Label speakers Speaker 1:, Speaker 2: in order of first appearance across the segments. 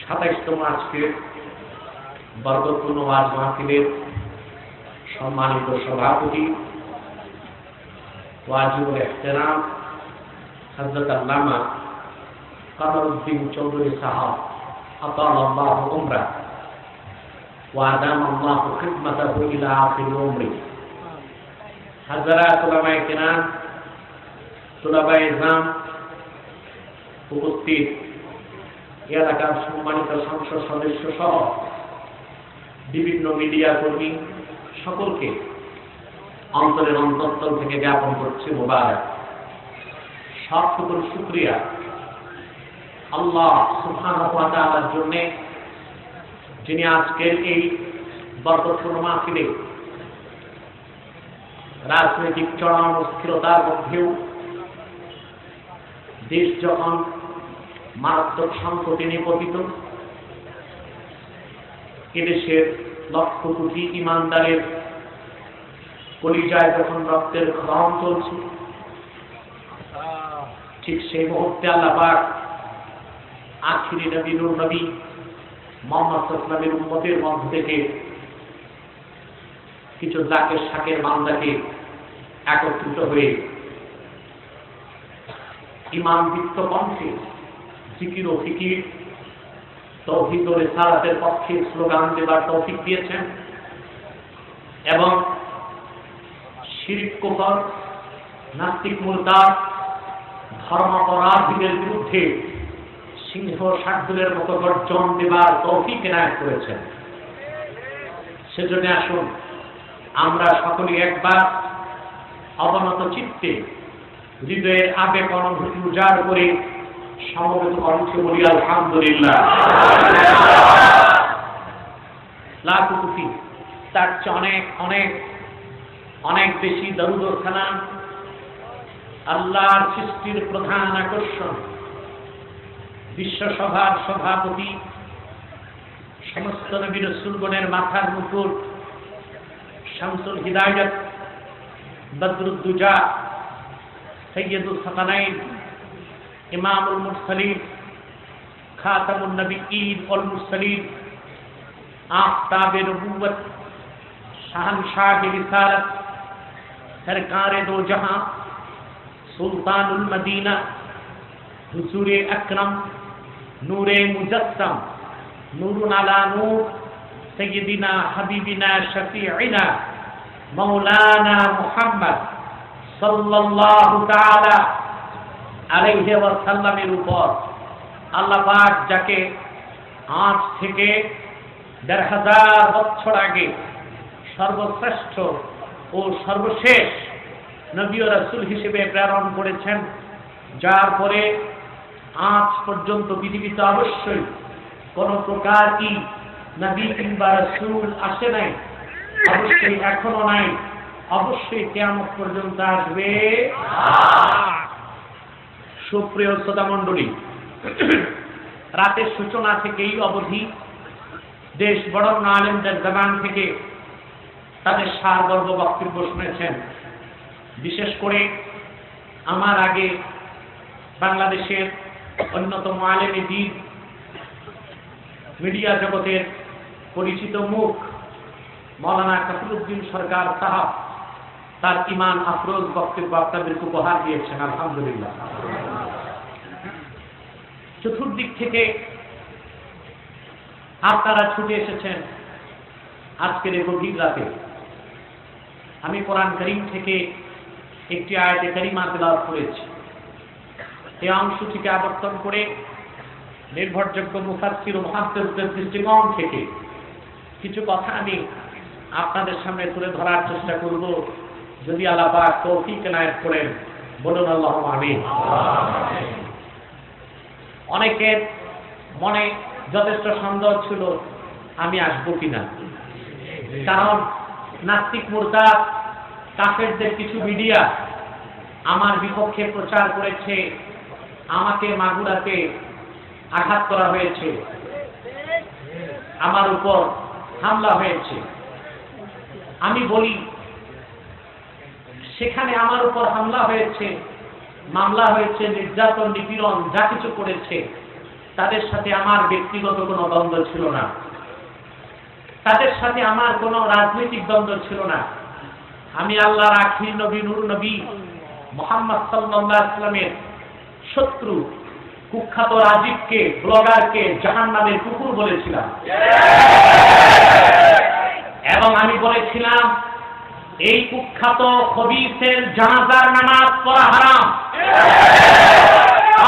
Speaker 1: 27তম আজকের বরকতপূর্ণ ওয়াজ মাহফিলের সম্মানিত সভাপতি ওয়াজিবুল ইহতিরাম হযরত আল্লামা কামরুদ্দিন চৌধুরী সাহেব আতালাল্লাহু উমরা ওয়া আদামাল্লাহু খিদমাতাহু ইলা আখির উমরি। হাযরাত উলামায়ে কিরাম, তুলাবায়ে ইলম, উপস্থিত এলাকার সম্মানিত সংসদ সদস্য সহ বিভিন্ন মিডিয়া কর্মী সকলকে অন্তরের অন্তঃস্থল থেকে জ্ঞাপন করছে মোবারক। সব সকল শুকরিয়া আল্লাহ সুবহানাহু ওয়া তাআলার জন্য, যিনি আজকের এই বরকতপূর্ণ মাহফিলে রাজনৈতিক চরম অস্থিরতার মধ্যেও দেশ যখন মারাত্মক সংকটে নিপতিত, এদেশের লক্ষ কোটি ইমানদারের কলিজায় যখন রক্তের ক্ষরণ চলছে, ঠিক সেই মুহূর্তে আল্লাহ পাক আখিরি নবী নূর নবী মুহাম্মদ সাল্লাল্লাহু আলাইহি ওয়াসাল্লামের উম্মতের মধ্য থেকে কিছু জাকের শাকের বান্দাকে একত্রিত হয়ে ইমান দীপ্ত কণ্ঠে জিকির ও ফিকির, তাওহীদ ও রিসালাতের পক্ষে স্লোগান দেবার তৌফিক দিয়েছেন এবং শিরক কুফর, নাস্তিক মুরতাদ, ধর্মাপরাধীদের বিরুদ্ধে সিংহ শার্দুলের মতো গর্জন দেবার তৌফিক এনায়েত করেছেন। সেজন্য আসুন আমরা সকলে একবার অবনত চিত্তে হৃদয়ের আবেগ অনুভূতি উজাড় করে সমবেত কণ্ঠে বলি আলহামদুলিল্লাহ। লাখ কোটি তার চেয়ে অনেক অনেক অনেক বেশি দরুদ ও সালাম আল্লাহর সৃষ্টির প্রধান আকর্ষণ, বিশ্বসভার সভাপতি, সমস্ত নবী রাসূলগণের মাথার মুকুট, শামসুল হিদায়াত, বদরুদ্দুজা, সৈয়দুল সাকানাইন, ইমামুল মুরসালিন, খাতামুন নবিয়্যিন ওয়াল মুরসালিন, আফতাবে নবুওয়াত, শাহনশাহে রিসালাত, সরকারে দো জাহাं, সুলতানুল মদিনা, হুজুরে আকরম, নূরে মুজাসসাম, নূরুন আলা নূর, সৈয়দিনা হাবিবিনা শফিঈনা মাওলানা মুহাম্মদ সাল্লাল্লাহু তাআলা আলাইহি ওয়াসাল্লামের উপর আল্লাহ পাক যাকে আজ থেকে ১৫০০ বছর আগে সর্বশ্রেষ্ঠ ও সর্বশেষ নবী ও রাসূল হিসেবে প্রেরণ করেছেন, যার পরে আজ পর্যন্ত পৃথিবীতে অবশ্যই কোন প্রকার কি নবী কিংবা রাসূল আসে নাই, অবশ্যই এখনো নাই, অবশ্যই কিয়ামত পর্যন্ত আসবে। সুপ্রিয় শ্রোতা মণ্ডলী, রাতের সূচনা থেকেই অবধি দেশ বরেণ্য আলেমদের জবান থেকে তাদের সারগর্ভ বক্তব্য শুনেছেন। বিশেষ করে আমার আগে বাংলাদেশের অন্যতম আলেম দ্বীন, মিডিয়া জগতের পরিচিত মুখ মাওলানা কাফিরউদ্দিন সরকার সাহেব তার ইমান আফরোজ বক্তব্য আপনাদেরকে উপহার দিয়েছেন, আলহামদুলিল্লাহ। চতুর্দিক থেকে আপনারা ছুটে এসেছেন আজকের এই গভীর রাতে। আমি কোরআন কারীম থেকে একটি আয়াতে কারিমা তেলাওয়াত করেছি। এই অংশটিকে আবর্তন করে নির্ভরযোগ্য মুফাসসির ও মুহাদ্দিসদের দৃষ্টিকোণ থেকে কিছু কথা আমি আপনাদের সামনে তুলে ধরার চেষ্টা করব, যদি আল্লাহ পাক তৌফিক এনায়েত করেন। বলুন আল্লাহুম্মা আমিন। অনেকের মনে যথেষ্ট সন্দেহ ছিল আমি আসবো কিনা, কারণ নাস্তিক মুরতাদ কাফেরদের কিছু মিডিয়া আমার বিপক্ষে প্রচার করেছে, আমাকে মাগুরাতে আঘাত করা হয়েছে, আমার উপর হামলা হয়েছে। আমি বলি, সেখানে আমার উপর হামলা হয়েছে, মামলা হয়েছে, নির্যাতন নিপীড়ন যা কিছু করেছে, তাদের সাথে আমার ব্যক্তিগত কোনো দ্বন্দ্ব ছিল না, তাদের সাথে আমার কোনো রাজনৈতিক দ্বন্দ্ব ছিল না। আমি আল্লাহর আখির নবী, নূর নবী মুহাম্মদ সাল্লাল্লাহু আলাইহি ওয়াসাল্লামের শত্রু কুখ্যাত রাজীবকে, ব্লগারকে জাহান্নামের কুকুর বলেছিলাম। এবং আমি বলেছিলাম এই কুখ্যাত খবিসের জানাজার নামাজ পড়া হারাম,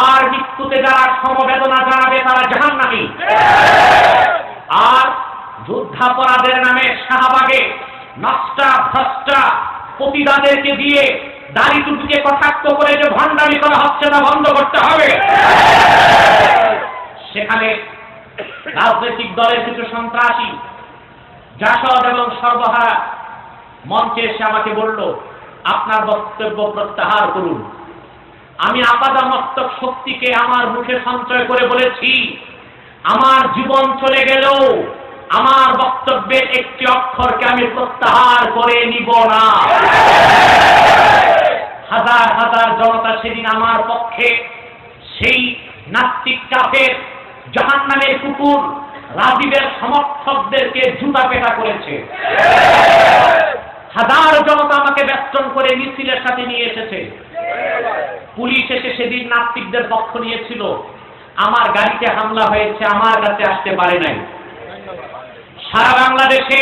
Speaker 1: আর মৃত্যুতে যারা সমবেদনা জানাবে তারা জাহান্নামী। আর যুদ্ধাপরাধের নামে শাহবাগে নষ্টা ভ্রষ্টা পতিতাদেরকে দিয়ে দাড়ি টুপিকে কটাক্ষ করে যে ভণ্ডামি করা হচ্ছে তা বন্ধ করতে হবে। সেখানে রাজনৈতিক দলের কিছু সন্ত্রাসী জাসদ এবং সর্বহারা মঞ্চে এসে আমাকে বলল, আপনার বক্তব্য প্রত্যাহার করুন। আমি আপাদমস্তক শক্তিকে আমার মুখে সঞ্চয় করে বলেছি, আমার জীবন চলে গেলেও আমার বক্তব্যের একটি অক্ষরকে আমি প্রত্যাহার করে নিব না। হাজার হাজার জনতা সেদিন আমার পক্ষে সেই নাস্তিক কাফের জাহান্নামের কুকুর রাজীবের সমর্থকদেরকে জুতা পেটা করেছে। হাজার জনতা আমাকে বেষ্টন করে মিছিলের সাথে নিয়ে এসেছে। পুলিশ এসে সেদিন নাস্তিকদের পক্ষ নিয়েছিল। আমার গাড়িতে হামলা হয়েছে, আমার কাছে আসতে পারে নাই। সারা বাংলাদেশে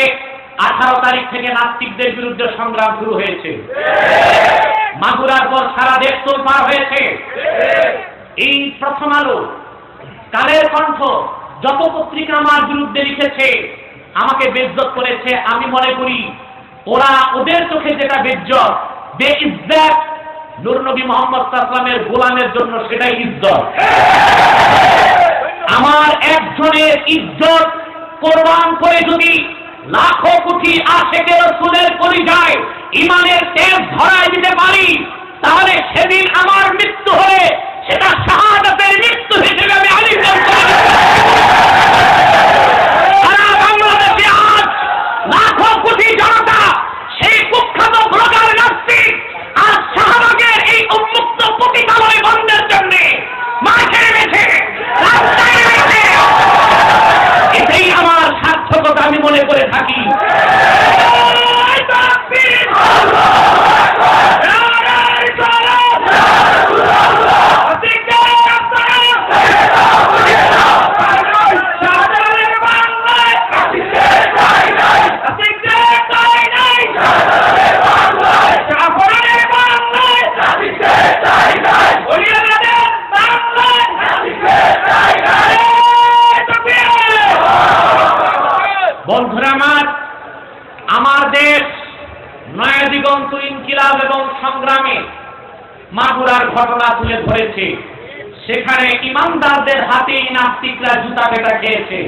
Speaker 1: 18 তারিখ থেকে নাস্তিকদের বিরুদ্ধে সংগ্রাম শুরু হয়েছে। মাগুরার পর সারা দেশ তোলপাড় হয়েছে। এই প্রথম আলো, কালের কণ্ঠ, যত পত্রিকা আমার বিরুদ্ধে লিখেছে, আমাকে বেইজ্জত করেছে। আমি মনে করি ওরা ওদের চোখে যেটা বেইজ্জত, বেইজ্জত, নূর নবী মুহাম্মদ সাল্লাল্লাহু আলাইহি ওয়াসাল্লামের গোলামের জন্য সেটাই ইজ্জত। আমার একজনের ইজ্জত কোরবান করে যদি লাখো কোটি আশিকে রাসূলের কলিজায় ঈমানের তেজ ধরায় দিতে পারি, তাহলে সেদিন আমার মৃত্যু হলে সেটা শাহাদাতের মৃত্যু হিসেবে আমি আলিঙ্গন করব। সারা বাংলাদেশে আজ লাখো কোটি জনতা সেই কুখ্যাত ব্লগার নাস্তিক আর শাহবাগের এই উন্মুক্ত পতিতালয় বন্ধের জন্য মাঠে নেমেছে, রাস্তায় নেমেছে। এটাই আমার সার্থকতা আমি মনে করে থাকি। বন্ধুরা আমার দেশ নয়া দিগন্ত ইনকিলাব এবং সংগ্রামে মাগুরার ঘটনা তুলে ধরেছে। সেখানে ইমানদারদের হাতেই নাস্তিকরা জুতা পেটা খেয়েছে।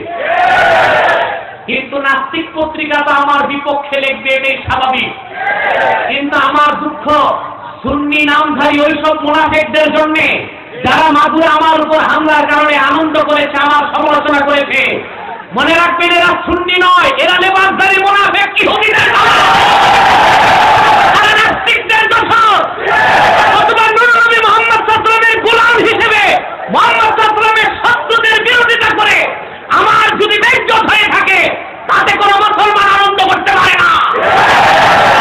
Speaker 1: কিন্তু নাস্তিক পত্রিকা তো আমার বিপক্ষে লিখবে, এটাই স্বাভাবিক। কিন্তু আমার দুঃখ সুন্নি নামধারী ওইসব মুনাফিকদের জন্য, যারা মাগুরা আমার উপর হামলার কারণে আনন্দ করেছে, আমার সমালোচনা করেছে। মনে রাখবেন, এরা সুন্নি নয়, এরা লেবাসধারী মুনাফিক ইহুদিদের দল। তারা নাস্তিকদের দোসর। অথবা নূর নবী মুহাম্মদ সাল্লাল্লাহু আলাইহি ওয়াসাল্লামের গোলাম হিসেবে মুহাম্মদ সাল্লাল্লাহু আলাইহি ওয়াসাল্লামের শত্রুদের বিরোধিতা করে আমার যদি বেইজ্জত হয়ে থাকে, তাতে কোনো মুসলমান আনন্দ করতে পারে না।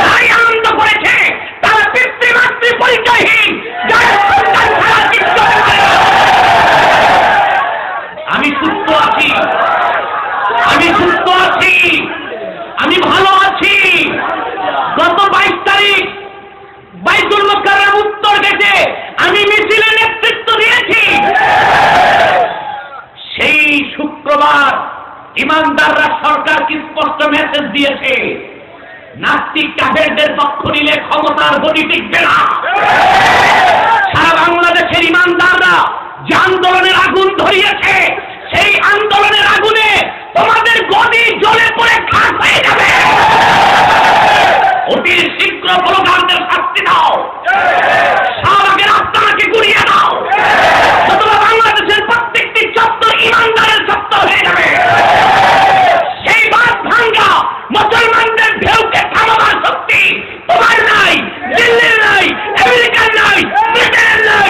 Speaker 1: তাই আনন্দ করেছে তারা পিতৃমাতৃ পরিচয়হীন, যারা সন্তান ছাড়া চিন্তা করতে পারে না। আমি সুস্থ আছি, আমি সুস্থ আছি, আমি ভালো আছি। গত 22 তারিখ বাইতুল মুকাররম উত্তর গেটে আমি মিছিলে নেতৃত্ব দিয়েছি। সেই শুক্রবার ইমানদাররা সরকারকে স্পষ্ট মেসেজ দিয়েছে, নাস্তিক কাফেরদের পক্ষ নিলে ক্ষমতার গতি টিকবে না। সারা বাংলাদেশের ইমানদাররা যে আন্দোলনের আগুন ধরিয়েছে, সেই আন্দোলনের আগুনে তোমাদের গদি জ্বলে পড়ে খাস হয়ে যাবে। অতি শীঘ্র ব্লগারদের শাস্তি দাও, শাহবাগের আস্তানাকে গুড়িয়ে দাও, অথবা বাংলাদেশের প্রত্যেকটি চত্বর ইমানদারের চত্বর হয়ে যাবে। সেই বাঁধ ভাঙ্গা মুসলমানদের ঢেউকে থামাবার শক্তি তোমার নাই, দিল্লির নাই, আমেরিকার নাই, ব্রিটেনের নাই।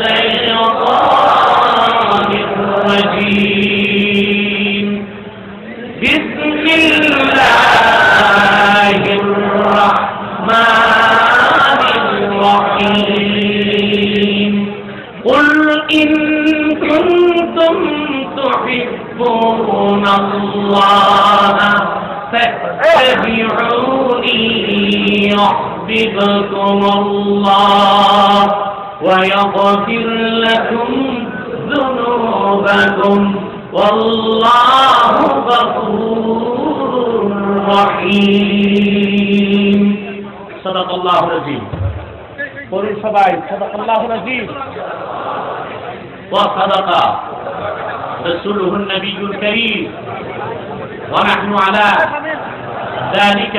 Speaker 1: الشيطان الرجيم بسم الله الرحمن الرحيم قل إن كنتم تحبون الله فاتبعوني يحببكم الله ويغفر لكم ذنوبكم والله غفور رحيم صدق الله العظيم قولوا সবাই صدق الله العظيم وصدق رسوله النبي الكريم ونحن على ذلك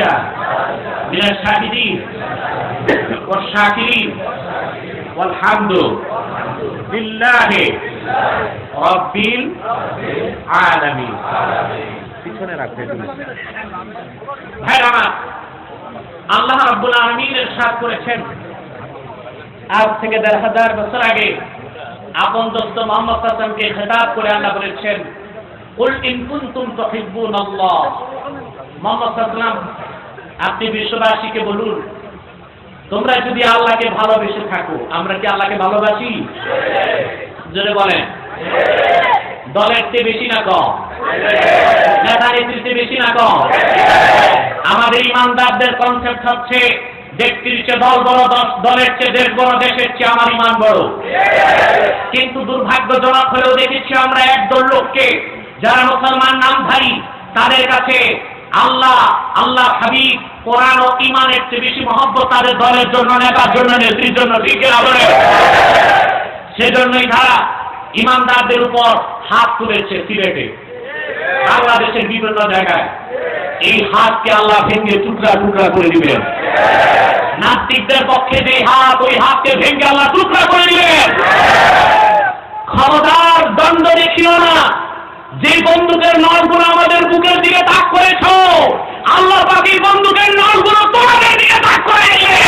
Speaker 1: من الشاهدين والشاكرين والحمد لله رب العالمين পিছনে রাখতে তুমি ভাইরা আল্লাহ রাব্বুল আলামিন ইরশাদ করেছেন আজ থেকে ১৫০০ বছর আগে আপন দোস্ত মুহাম্মদ সাল্লাল্লাহু আলাইহি ওয়াসাল্লামকে খেতাব করে আল্লাহ বলেছেন কুল ইন কুনতুম তুহিব্বুনাল্লাহ মুহাম্মদ সাল্লাল্লাহু আলাইহি ওয়াসাল্লাম আপনি বিশ্ববাসীকে বলুন তোমরা যদি আল্লাহকে ভালোবেসে থাকো আমরা কি আল্লাহকে ভালোবাসি জোরে বলেন দলের চেয়ে বেশি না কম নেতার চেয়ে বেশি না কম আমাদের ইমানদারদের কনসেপ্ট হচ্ছে ব্যক্তির চেয়ে দল বড় দলের চেয়ে দেশ বড় দেশের চেয়ে আমার ইমান বড় কিন্তু দুর্ভাগ্যজনক হলেও দেখেছি আমরা একদল লোককে যারা মুসলমান নামধারী তাদের কাছে আল্লাহ আল্লাহ হাবিব কোরআন ও ইমানের চেয়ে বেশি মহব্বত তাদের দলের জন্য নেতার জন্য নেত্রীর জন্য ঠিক না বলে সেজন্যই তারা ইমানদারদের উপর হাত তুলেছে সিলেটে বাংলাদেশের বিভিন্ন জায়গায় এই হাতকে আল্লাহ ভেঙে টুকরা টুকরা করে দিবেন নাস্তিকদের পক্ষে যে হাত ওই হাতকে ভেঙে আল্লাহ টুকরা করে দিবেন খবরদার দণ্ড দেখিও না যে বন্দুকের নলগুলো আমাদের বুকের দিকে তাক করেছ আল্লাহ পাক এই বন্দুকের নলগুলো তোমাদের দিকে তাক করে দিবে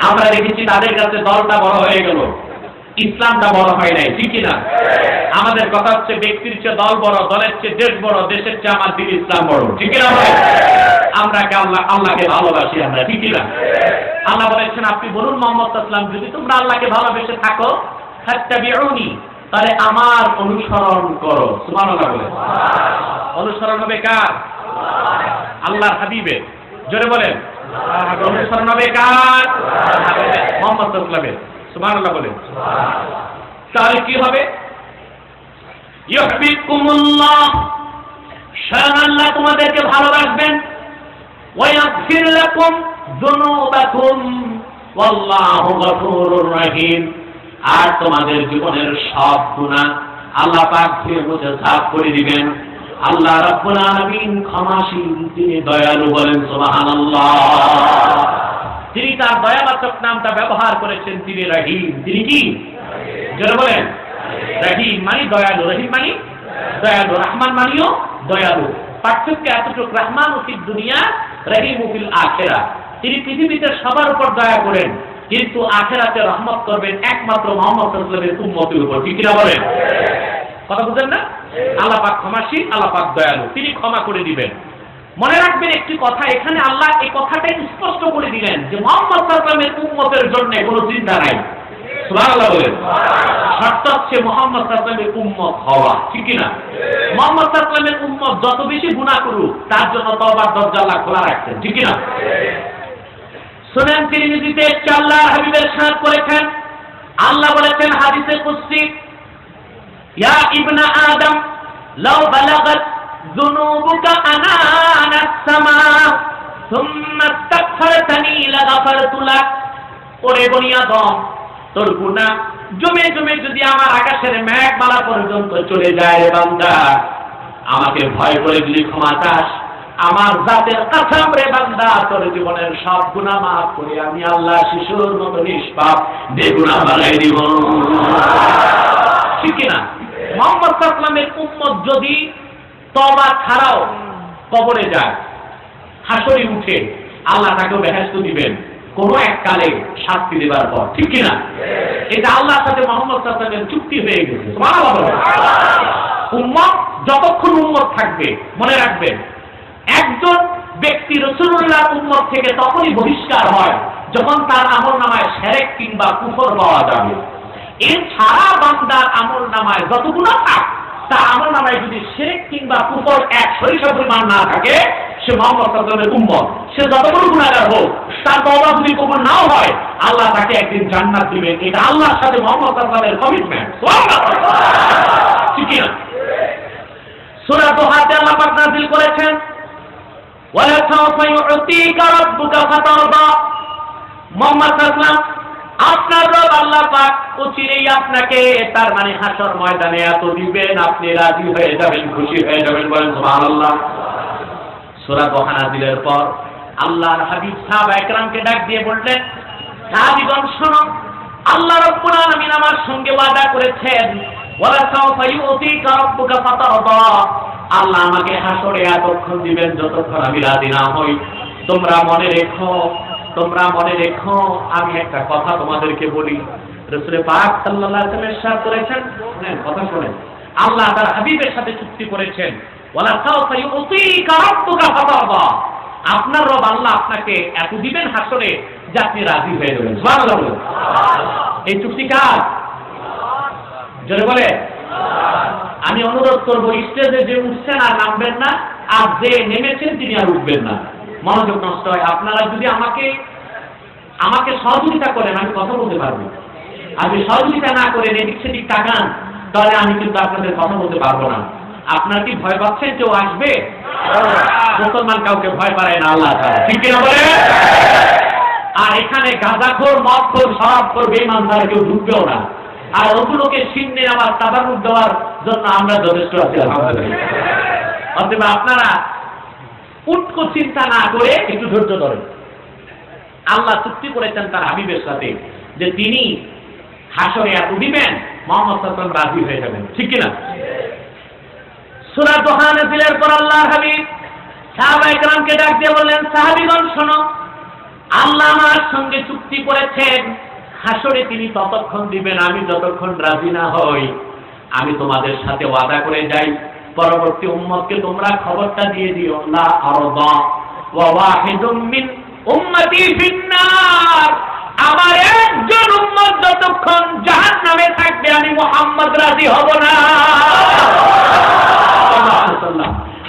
Speaker 1: আমরা দেখেছি তাদের কাছে দলটা বড় হয়ে গেল ইসলামটা বড় হয় নাই ঠিক না আমাদের কথা হচ্ছে ব্যক্তির চেয়ে দল বড় দলের চেয়ে দেশ বড় দেশের চেয়ে আমার দিন ইসলাম বড় ঠিক না আমরা কে আল্লাহকে ভালোবাসি আমরা ঠিক না আল্লাহ বলেছেন আপনি বলুন মুহাম্মদ সাল্লাল্লাহু আলাইহি ওয়াসাল্লাম যদি তোমরা আল্লাহকে ভালোবেসে থাকো ফাত্তাবিউনি তাহলে আমার অনুসরণ করো সুবহানাল্লাহ বলে অনুসরণ হবে কার আল্লাহর হাবিবের জোরে বলেন অনুসরণ হবে কার মুহাম্মদ সাল্লাল্লাহু আলাইহি ওয়াসাল্লামের সুবহানাল্লাহ বলে তাহলে কি হবে ইউহিব্বুকুমুল্লাহ স্বয়ং আল্লাহ তোমাদেরকে ভালোবাসবেন ওয়া ইয়াগফির লাকুম যুনুবাকুম ওয়াল্লাহু গফুরুর রহিম আর তোমাদের জীবনের সব গুনাহ আল্লাহ পাক ধুয়ে মুছে সাফ করে দিবেন আল্লাহ রাব্বুল আলামিন ক্ষমাশীল তিনি দয়ালু বলেন সুবহানাল্লাহ তিনি তার দয়াবাচক নামটা ব্যবহার করেছেন তিনি রহিম তিনি কি যারা বলেন রহিম মানে দয়ালু রহিম মানে দয়ালু রহমান মানিও দয়ালু পার্থক্য এতটুকু রহমান ফিদ দুনিয়া রহিম ফিল আখিরাহ তিনি পৃথিবীতে সবার উপর দয়া করেন কিন্তু আখিরাতে রহমত করবেন একমাত্র মুহাম্মদ সাল্লাল্লাহু আলাইহি ওয়াসাল্লামের উম্মতের উপর ঠিক কিনা বলেন কথা বুঝেন না আল্লাহ পাক ক্ষমাশীল আল্লাহ পাক দয়ালু তিনি ক্ষমা করে দিবেন মনে রাখবেন একটি কথা এখানে আল্লাহ এই কথাটাই স্পষ্ট করে দিলেন যে মুহাম্মদ সাল্লাল্লাহু আলাইহি ওয়াসাল্লামের উম্মতের জন্য কোনো চিন্তা নাই সুবহানাল্লাহ বলেন শর্ত হচ্ছে মুহাম্মদ সাল্লাল্লাহু আলাইহি ওয়াসাল্লামের উম্মত হওয়া ঠিক কি না মুহাম্মদ সাল্লাল্লাহু আলাইহি ওয়াসাল্লামের উম্মত যত বেশি গুনাহ করুক তার জন্য তওবার দরজা আল্লাহ খোলা রাখছেন ঠিক কি না সুনান তিরমিজিতে আল্লাহর হাবিবের সাথ করেছেন আল্লাহ বলেছেন হাদিসে কুদসি ইয়া ইবনা আদম লাউ বালাগাত যুনুবুকা আনানাস সামা সুম্মা ইস্তাগফারতানি লাগাফারতু লাক ওরে বনি আদম তোর গুনাহ জমে জমে যদি আমার আকাশের মেঘমালা পর্যন্ত চলে যায় রে বান্দা আমাকে ভয় করে যদি ক্ষমা চাস আমার জাতের কসম রে বান্দা তোর জীবনের সব গুনাহ মাফ করে আমি আল্লাহ শিশুর মতো নিষ্পাপ বেগুনাহ বানাই দিব ঠিক কি না মুহাম্মদ সাল্লাল্লাহু আলাইহি ওয়াসাল্লামের উম্মত যদি তওবা ছাড়াও কবরে যায় হাসরে উঠে আল্লাহ তাকে বেহেশত দিবেন কোনো এক কালে শাস্তি দেবার পর, ঠিক কিনা? এটা আল্লাহর সাথে মুহাম্মদ সাল্লাল্লাহু আলাইহি ওয়াসাল্লামের চুক্তি হয়ে গেছে। সুবহানাল্লাহ। উম্মত যতক্ষণ উম্মত থাকবে, মনে রাখবেন, একজন ব্যক্তি রাসূলুল্লাহর উম্মত থেকে তখনই বহিষ্কার হয় যখন তার আমলনামায় শিরক কিংবা কুফর পাওয়া যাবে। এছাড়া বান্দার আমলনামায় যত গুনাহ থাক, তার আমলনামায় যদি শিরক কিংবা কুফর এক সরিষা পরিমাণ না থাকে, সে মুহাম্মদ সাল্লাল্লাহু আলাইহি ওয়াসাল্লামের উম্মত। সে যত বড় গুনাহগার হোক, তার তওবা যদি কবুল নাও হয়, আল্লাহ তাকে একদিন জান্নাত দিবেন। এটা আল্লাহর সাথে মুহাম্মদ সাল্লাল্লাহু আলাইহি ওয়াসাল্লামের কমিটমেন্ট। সুবহানাল্লাহ। ঠিক না? সূরা দুহাতে আল্লাহ পাক নাযিল করেছেন, ওয়ালা সাওফা ইউতিকা রাব্বুকা ফাতারদা। মুহাম্মদ সাল্লাল্লাহু আলাইহি ওয়াসাল্লাম, আপনার রব আল্লাহ পাক অচিরেই আপনাকে, তার মানে হাসর ময়দানে এত দিবেন, আপনি রাজি হয়ে যাবেন, খুশি হয়ে যাবেন। বলেন সুবহানাল্লাহ। সূরা দুহা নাযিলের পর আল্লাহর হাবিব সাহাবায়ে কেরামকে ডাক দিয়ে বললেন, সাহাবীগণ শোনো, আল্লাহ রাব্বুল আলামিন আমার সঙ্গে ওয়াদা করেছেন, ওয়ালা সাওফা ইউতিকা রাব্বুকা ফাতারদা, আল্লাহ আমাকে হাসরে এতক্ষণ দিবেন যতক্ষণ আমি রাজি না হই। তোমরা মনে রেখো, আমি একটা কথা তোমাদেরকে বলি। রাসূল পাক সাল্লাল্লাহু আলাইহি ওয়াসাল্লাম ইরশাদ করেছেন, শুনেন, কথা শুনেন, আল্লাহ তার হাবিবের সাথে চুক্তি করেছেন, ওয়ালা সাওফা ইউতিকা রাব্বুকা ফাতারদা, আপনার রব আল্লাহ আপনাকে এত দিবেন হাসরে যে আপনি রাজি হয়ে যাবেন। সুবহানাল্লাহ। এই চুক্তি কার? জোরে বলে। আমি অনুরোধ করব, স্টেজে যে উঠছেন আর নামবেন না, আর যে নেমেছেন তিনি আর উঠবেন না। মনোযোগ নষ্ট হয়। আপনারা যদি আমাকে সহযোগিতা করেন, আমি কথা বলতে পারবো। আপনি সহযোগিতা না করেন, এদিক সেদিক তাকান, তাহলে আমি কিন্তু আপনাদের কথা বলতে পারবো না। আপনার কি ভয় পাচ্ছেন কেউ আসবে? মুসলমান কাউকে ভয় পায় না আল্লাহ তাআলা, ঠিক কিনা বলে? আর এখানে গাঁজাখোর, মদখোর, শরাবখোর, বেঈমান ছাড়া কেউ ঢুকবেও না। আর ওগুলোকে সিন্নে আবার তাবারুক দেওয়ার জন্য আমরা যথেষ্ট আছি আলহামদুলিল্লাহ। অতএব আপনারা উটকো চিন্তা না করে একটু ধৈর্য ধরেন। আল্লাহ চুক্তি করেছেন তার হাবিবের সাথে যে তিনি হাসরে এত দিবেন, মুহাম্মদ সাল্লাল্লাহু আলাইহি ওয়াসাল্লাম রাজি হয়ে যাবেন, ঠিক কিনা? সূরা দুহা নাযিলের পর আল্লাহর হাবিব সাহাবায়ে কেরামকে ডাক দিয়ে বললেন, সাহাবীগণ শোনো, আল্লাহ আমার সঙ্গে চুক্তি করেছেন, হাসরে তিনি ততক্ষণ দিবেন আমি যতক্ষণ রাজি না হই। আমি তোমাদের সাথে ওয়াদা করে যাই, পরবর্তী উম্মতকে তোমরা খবরটা দিয়ে দিও, লা আরদা ওয়া ওয়াহিদুম মিন উম্মতি ফিন্নার, আমার একজন উম্মত যতক্ষণ জাহান্নামে থাকবে আমি মুহাম্মদ রাজি হব না।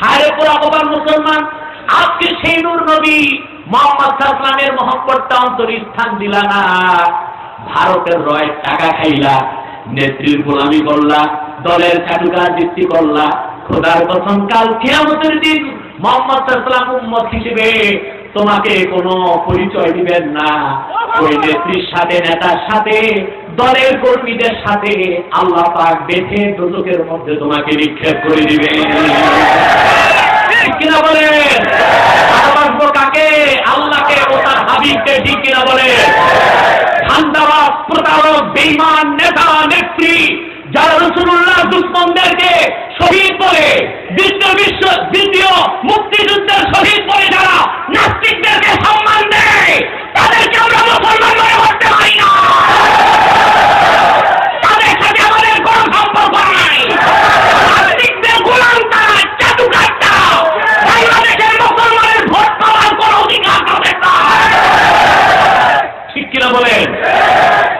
Speaker 1: হায় পুরা কবার মুসলমান, আজকে সেই নূর নবী মুহাম্মদ সাল্লাল্লাহু আলাইহি ওয়াসাল্লামের মহব্বতটা অন্তরে স্থান দিলা না, ভারতের রয়ের টাকা খাইলা, নেত্রীর গোলামি করলা, দলের চাটুকারবৃত্তি করলা। খোদার কসম, কাল কিয়ামতের দিন মুহাম্মদ সাল্লাল্লাহু আলাইহি ওয়াসাল্লাম উম্মত হিসেবে তোমাকে কোনো পরিচয় দিবেন না। ওই নেত্রীর সাথে, নেতার সাথে, দলের কর্মীদের সাথে আল্লাহ পাক বেঁধে দোজখের মধ্যে তোমাকে নিক্ষেপ করে দিবেন, ঠিক কিনা বলেন? ভালোবাসবো কাকে? আল্লাহকে ও তার হাবিবকে, ঠিক কিনা বলেন? ধান্দাবাজ, প্রতারক, বেঈমান নেতা নেত্রী যারা রাসূলুল্লাহ দুশমনদেরকে শহীদ বলে, দ্বিতীয় মুক্তিযুদ্ধের শহীদ বলে যারা নাস্তিকদেরকে সম্মান দেয়, তাদেরকে আমরা মুসলমান মনে করতে পারি না। তাদের সাথে আমাদের কোনো সম্পর্ক নাই। নাস্তিকদের গোলাম তারা, চাটুকারটা, বাংলাদেশের মুসলমানের ভোট পাওয়ার কোনো অধিকার তাদের নাই, ঠিক কিনা বলেন?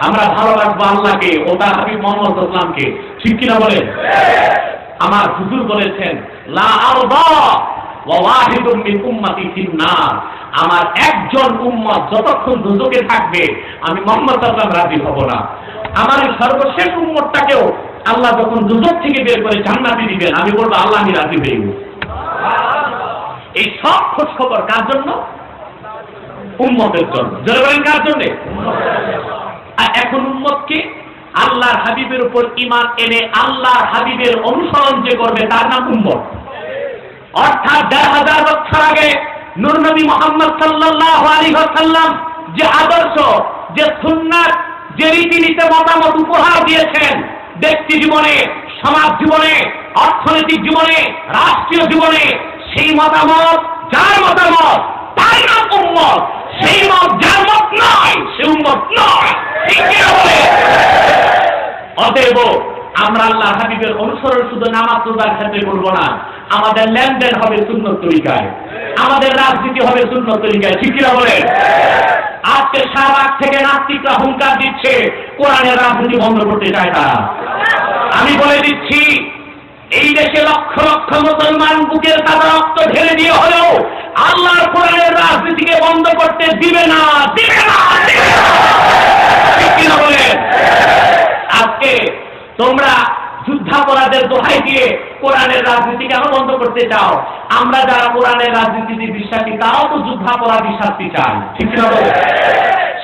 Speaker 1: আমরা ভালোবাসবো আল্লাহকে ও তার হাবিব মুহাম্মদ সাল্লাল্লাহু আলাইহি ওয়াসাল্লামকে, ঠিক কিনা বলেন? আমার হুজুর বলেছেন, লা আরদা ওয়া ওয়াহিদুম মিন উম্মতি ফিন্নার, আমার একজন উম্মত যতক্ষণ দোজখে থাকবে আমি মুহাম্মদ সাল্লাল্লাহু আলাইহি ওয়াসাল্লাম রাজি হব না। আমার এই সর্বশেষ উম্মতটাকেও আল্লাহ যখন দোজখ থেকে বের করে জান্নাতে দিবেন, আমি বলবো আল্লাহ আমি রাজি হয়ে গেছি। এই সব খোঁজ খবর কার জন্য? উম্মতের জন্য। যারা বলেন কার জন্য? আর এখন উম্মতকে আল্লাহর হাবিবের উপর ঈমান এনে আল্লাহর হাবিবের অনুসরণ যে করবে তার নাম উম্মত। অর্থাৎ ১,৫০০ বছর আগে নূর নবী মুহাম্মদ সাল্লাল্লাহু আলাইহি ওয়াসাল্লাম যে আদর্শ, যে সুন্নাত, যে রীতিনীতি মতামত উপহার দিয়েছেন ব্যক্তি জীবনে, সমাজ জীবনে, অর্থনৈতিক জীবনে, রাষ্ট্রীয় জীবনে, সেই মতামত, যার মতামত তাই নাম উম্মত। সেই মত যার মত নয় সে উম্মত নয়। ঠিক কি বলে? অতএব আমরা আল্লাহ হাবিবের অনুসরণ শুধু নামাজ রোজার ক্ষেত্রে করব না, আমাদের লেনদেন হবে সুন্নত তরিকায়, আমাদের রাজনীতি হবে সুন্নত তরিকায়। ঠিক কিনা বলেন? আজকে শাহবাগ থেকে নাস্তিকরা হুঙ্কার দিচ্ছে কোরআনের রাজনীতি বন্ধ করতে চায় তারা। আমি বলে দিচ্ছি, এই দেশে লক্ষ লক্ষ মুসলমান বুকের তাজা রক্ত ঢেলে দিয়ে হলেও আল্লাহর কোরআনের রাজনীতিকে বন্ধ করতে দিবে না, দিবে না, দিবে না। ঠিক কিনা বলেন? আজকে তোমরা যুদ্ধাপরাধের দোহাই দিয়ে কোরআনের রাজনীতি কেন বন্ধ করতে চাও? আমরা যারা কোরআনের রাজনীতিতে বিশ্বাসী তারাও তো যুদ্ধাপরাধী শাস্তি চাই। ঠিক কিনা বলেন?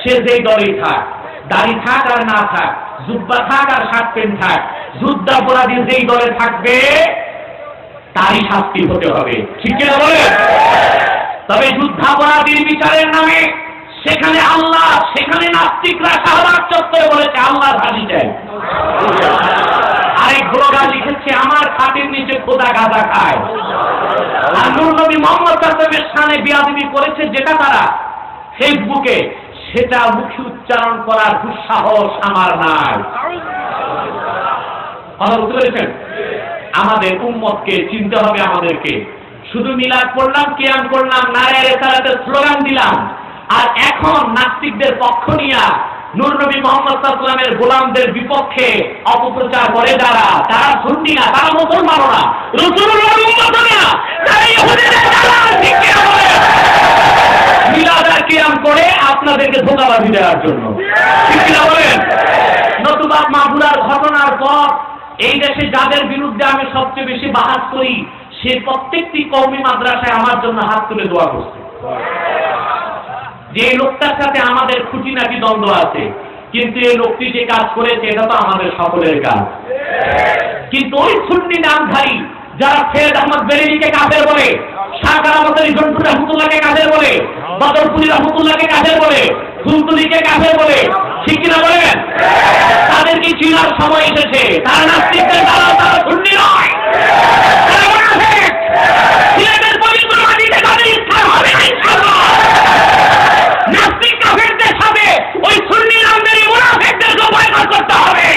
Speaker 1: সে যেই দলেই থাক, দাড়ি থাক আর না থাক, জুব্বা থাক আর শার্ট প্যান্ট থাক, যুদ্ধাপরাধী যেই দলে থাকবে তারই শাস্তি হতে হবে। ঠিক কিনা বলেন? তবে যুদ্ধাপরাধীর বিচারের নামে সেখানে আল্লাহ, সেখানে নাস্তিকরা শাহবাগ চত্বরে বলেছে আল্লাহ ভাজি চাই। আরেক ব্লগার লিখেছে আমার খাটের নিচে খোদা গাঁজা খায়। আর নূর নবী মুহাম্মদ সাল্লাল্লাহু আলাইহি ওয়াসাল্লামের বিয়াদবি করেছে যেটা তারা ফেসবুকে, সেটা মুখে উচ্চারণ করার দুঃসাহস আমার নাই। কথা বুঝতে পেরেছেন? আমাদের উম্মতকে চিনতে হবে। আমাদেরকে শুধু মিলাদ পড়লাম, কিয়াম করলাম, নারায়ে রিসালাতের স্লোগান দিলাম, আর এখন নাস্তিকদের পক্ষ নিয়ে নূর নবী মুহাম্মদ সাল্লাল্লাহু আলাইহি ওয়াসাল্লামের গোলামদের বিপক্ষে অপপ্রচার করে তারা সুন্নি না, তারা মুসলমানও না, রাসূলুল্লাহর উম্মত না, তারা ইহুদিদের দালাল। ঠিক কি বলে? মিলাদ আর কিয়াম করে আপনাদেরকে ধোঁকাবাজি দেওয়ার জন্য। ঠিক কি বলেন? নতুবা মাগুরার ঘটনার পর এই দেশে যাদের বিরুদ্ধে আমি সবচেয়ে বেশি বাহাস করি, সে প্রত্যেকটি কওমি মাদ্রাসায় আমার জন্য হাত তুলে দোয়া করছে। যে লোকটার সাথে আমাদের খুঁটিনাটি দ্বন্দ্ব আছে, কিন্তু এই লোকটি যে কাজ করেছে এটা তো আমাদের সকলের কাজ। কিন্তু ওই সুন্নি নামধারী যারা সৈয়দ আহমদ বেরেলিকে কাফের বলে, শাহ কারামতুল জন্টু রহমতুল্লাহকে কাফের বলে, বদরপুরি রহমতুল্লাহকে কাফের বলে, ফুলতুলিকে কাফের বলে, ঠিক কিনা বলেন? তাদের কি চিনার সময় এসেছে? তারা নাস্তিকদের দ্বারা, তারা সুন্নি নয়, তারা মুনাফিক। সিলেটের পবিত্র মাটিতে তাদের ইসলাম হবে না ইনশাআল্লাহ। নাস্তিক কাফেরদের সাথে ওই সুন্নি নামধারী মুনাফিকদেরকে বয়কট করতে হবে।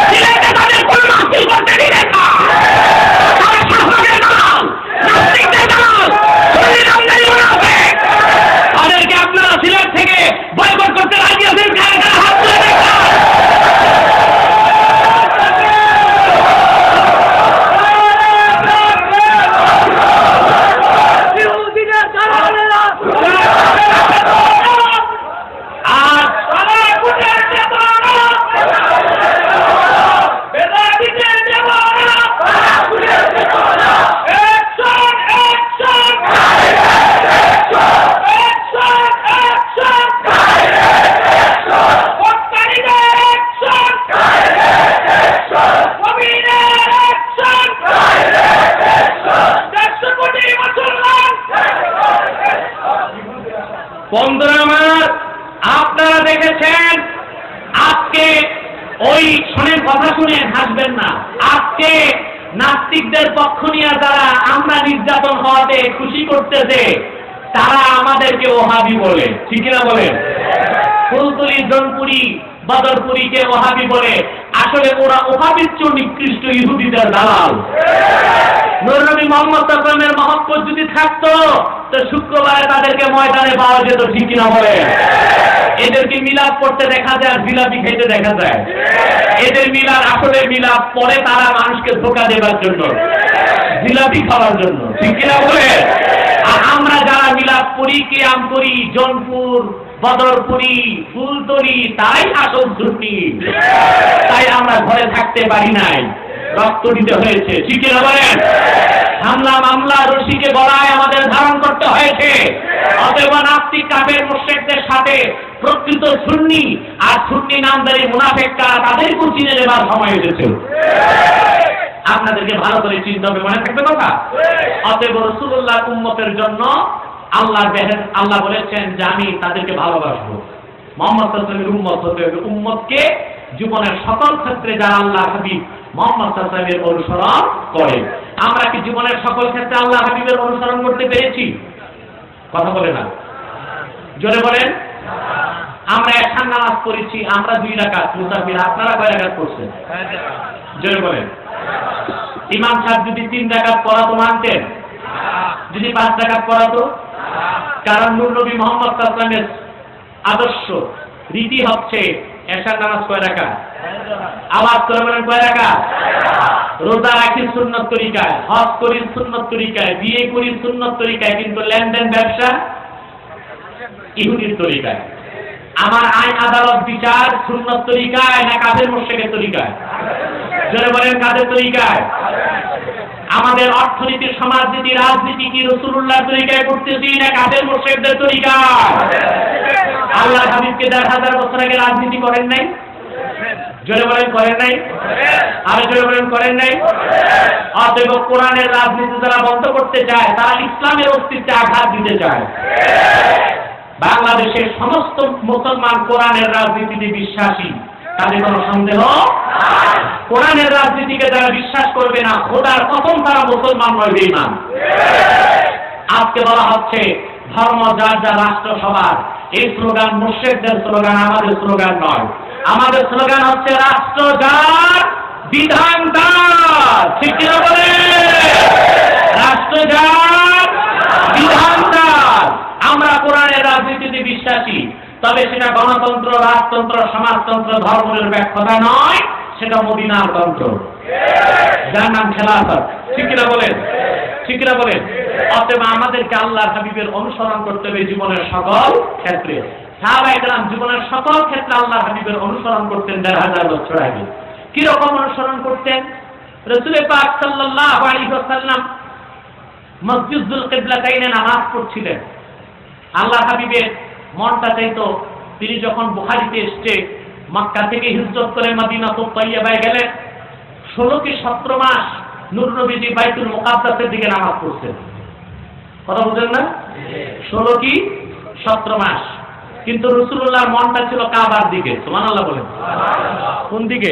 Speaker 1: সিলেটে তাদের কোন মাহফিল করতে দিবে না। তারা শাহবাগের দালাল, নাস্তিকদের দালাল, সুন্নি নামধারী মুনাফিক। তাদেরকে আপনারা সিলেট থেকে বয়কট করতে রাজি আছেন? কারা হাত তুলে দেখান। বন্ধুরা আমার, আপনারা দেখেছেন আজকে ওই শোনেন, কথা শুনে হাসবেন না। আজকে নাস্তিকদের পক্ষ নিয়ে যারা আমরা নির্যাতন হওয়াতে খুশি করতেছে, তারা আমাদেরকে ওহাবি বলে। ঠিক কিনা বলেন? ফুলতুলি, জনপুরি, বদরপুরিকে ওহাবি বলে। আসলে ওরা ওহাবির চেয়ে নিকৃষ্ট ইহুদিদের দালাল। নূর নবী মুহাম্মদ সাল্লাল্লাহু আলাইহি ওয়াসাল্লামের মহব্বত যদি থাকতো তো শুক্রবারে তাদেরকে ময়দানে পাওয়া যেত। ঠিক কিনা বলে? এদেরকে মিলাদ পড়তে দেখা যায় আর জিলাপি খেতে দেখা যায়। এদের মিলাদ আসলে মিলাদ পরে তারা মানুষকে ধোঁকা দেবার জন্য, জিলাপি খাওয়ার জন্য। ঠিক কিনা বলে? আর আমরা যারা মিলাদ পড়ি, কিয়াম করি, জনপুর, বদরপুরি, ফুলতলি, তাই আসল সুন্নি। তাই আমরা ঘরে থাকতে পারি নাই, রক্ত দিতে হয়েছে। ঠিক কিনা বলেন? হামলা মামলা রশিকে গলায় আমাদের ধারণ করতে হয়েছে। অতএব নাস্তিক কাফের মুশরিকদের সাথে প্রকৃত সুন্নি আর সুন্নি নামধারী মুনাফিকরা, তাদেরকেও চিনে নেবার সময় এসেছে। আপনাদেরকে ভালো করে চিনতে হবে, মনে থাকবে কথা। অতএব রাসূলুল্লাহ উম্মতের জন্য আল্লাহ বলেছেন যে আমি তাদেরকে ভালোবাসবো। মুহাম্মদ সাল্লাল্লাহু আলাইহি ওয়াসাল্লামের উম্মত হতে হবে। উম্মতকে জীবনের সকল ক্ষেত্রে যারা আল্লাহ হাবিব মুহাম্মদ সাল্লাল্লাহু আলাইহি ওয়াসাল্লামের অনুসরণ করে। আমরা কি জীবনের সকল ক্ষেত্রে আল্লাহ হাবিবের অনুসরণ করতে পেরেছি? কথা বলে না, জোরে বলেন। আমরা এশার নামাজ পড়েছি, আমরা 2 রাকাত মুসাফির, আপনারা কয় রাকাত পড়ছেন? জোরে বলেন। ইমাম সাহেব যদি 3 রাকাত পড়াতো মানতেন? যদি 5 রাকাত পড়াতো? কারণ নূর নবী মুহাম্মদ সাল্লাল্লাহু আলাইহি ওয়াসাল্লামের আদর্শ রীতি হচ্ছে এশার নামাজ কয় রাকাত? আওয়াজ করে বলেন কয় রাকাত? রোজা রাখি সুন্নত তরিকায়, হজ করি সুন্নত তরিকায়, বিয়ে করি সুন্নত তরিকায়, কিন্তু লেনদেন ব্যবসা ইহুদির তরিকায়। আমার আইন আদালত বিচার সুন্নত তরিকায় না কাদের মুশরিকের তরিকায়? যারা বলেন কাদের তরিকায়? আমাদের অর্থনীতি, সমাজনীতি, রাজনীতি কি রাসূলুল্লাহর তরিকায় করতেছি না কাদের মুশরিকদের তরিকায়? আল্লাহ হাবিবকে 1000 বছর আগে রাজনীতি করেন নাই? জোরে বলেন করেন নাই? আর জোরে বলেন করেন নাই? অতএব কোরআনের রাজনীতি যারা বন্ধ করতে চায় তারা ইসলামের অস্তিত্বে আঘাত দিতে চায়। বাংলাদেশের সমস্ত মুসলমান কোরআনের রাজনীতিতে বিশ্বাসী, তাদের কোনো সন্দেহ। কোরআনের রাজনীতিকে যারা বিশ্বাস করবে না, খোদার কসম তারা মুসলমান নয়, বেঈমান। আজকে বলা হচ্ছে ধর্ম যার যার, রাষ্ট্র সবার। এই স্লোগান মুশরিকদের স্লোগান, আমাদের স্লোগান নয়। আমাদের স্লোগান হচ্ছে রাষ্ট্র যার, বিধান তার। ঠিক কিনা বলে? রাষ্ট্র যার, বিধান তার। আমরা কোরআনের রাজনীতিতে বিশ্বাসী, তবে সেটা গণতন্ত্র, রাজতন্ত্র, সমাজতন্ত্র, ধর্মনিরপেক্ষতা নয়, সেটা মদিনার তন্ত্র, যার নাম খেলাফত। ঠিক কিনা বলেন? ঠিক কিনা বলেন? অতএব আমাদেরকে আল্লাহর হাবিবের অনুসরণ করতে হবে জীবনের সকল ক্ষেত্রে। সাহাবায়ে কেরাম জীবনের সকল ক্ষেত্রে আল্লাহর হাবিবের অনুসরণ করতেন 1000 বছর আগে। কি রকম অনুসরণ করতেন? রাসূল পাক সাল্লাল্লাহু আলাইহি ওয়াসাল্লাম মসজিদুল কিবলাতাইনে নামাজ পড়ছিলেন। আল্লাহর হাবিবের মনটা চাইতো তিনি যখন বুখারীতে এসেছে, মক্কা থেকে হিজরত করে মদিনাতুত তাইয়্যিবায় গেলেন, 16 কি 17 মাস নূর নবীজি বাইতুল মুকাদ্দাসের দিকে নামাজ পড়ছেন। কথা বুঝেন না? 16 কি 17 মাস। কিন্তু রাসূলুল্লাহর মনটা ছিল কাবার দিকে। সুবহানাল্লাহ বলেন। কোন দিকে?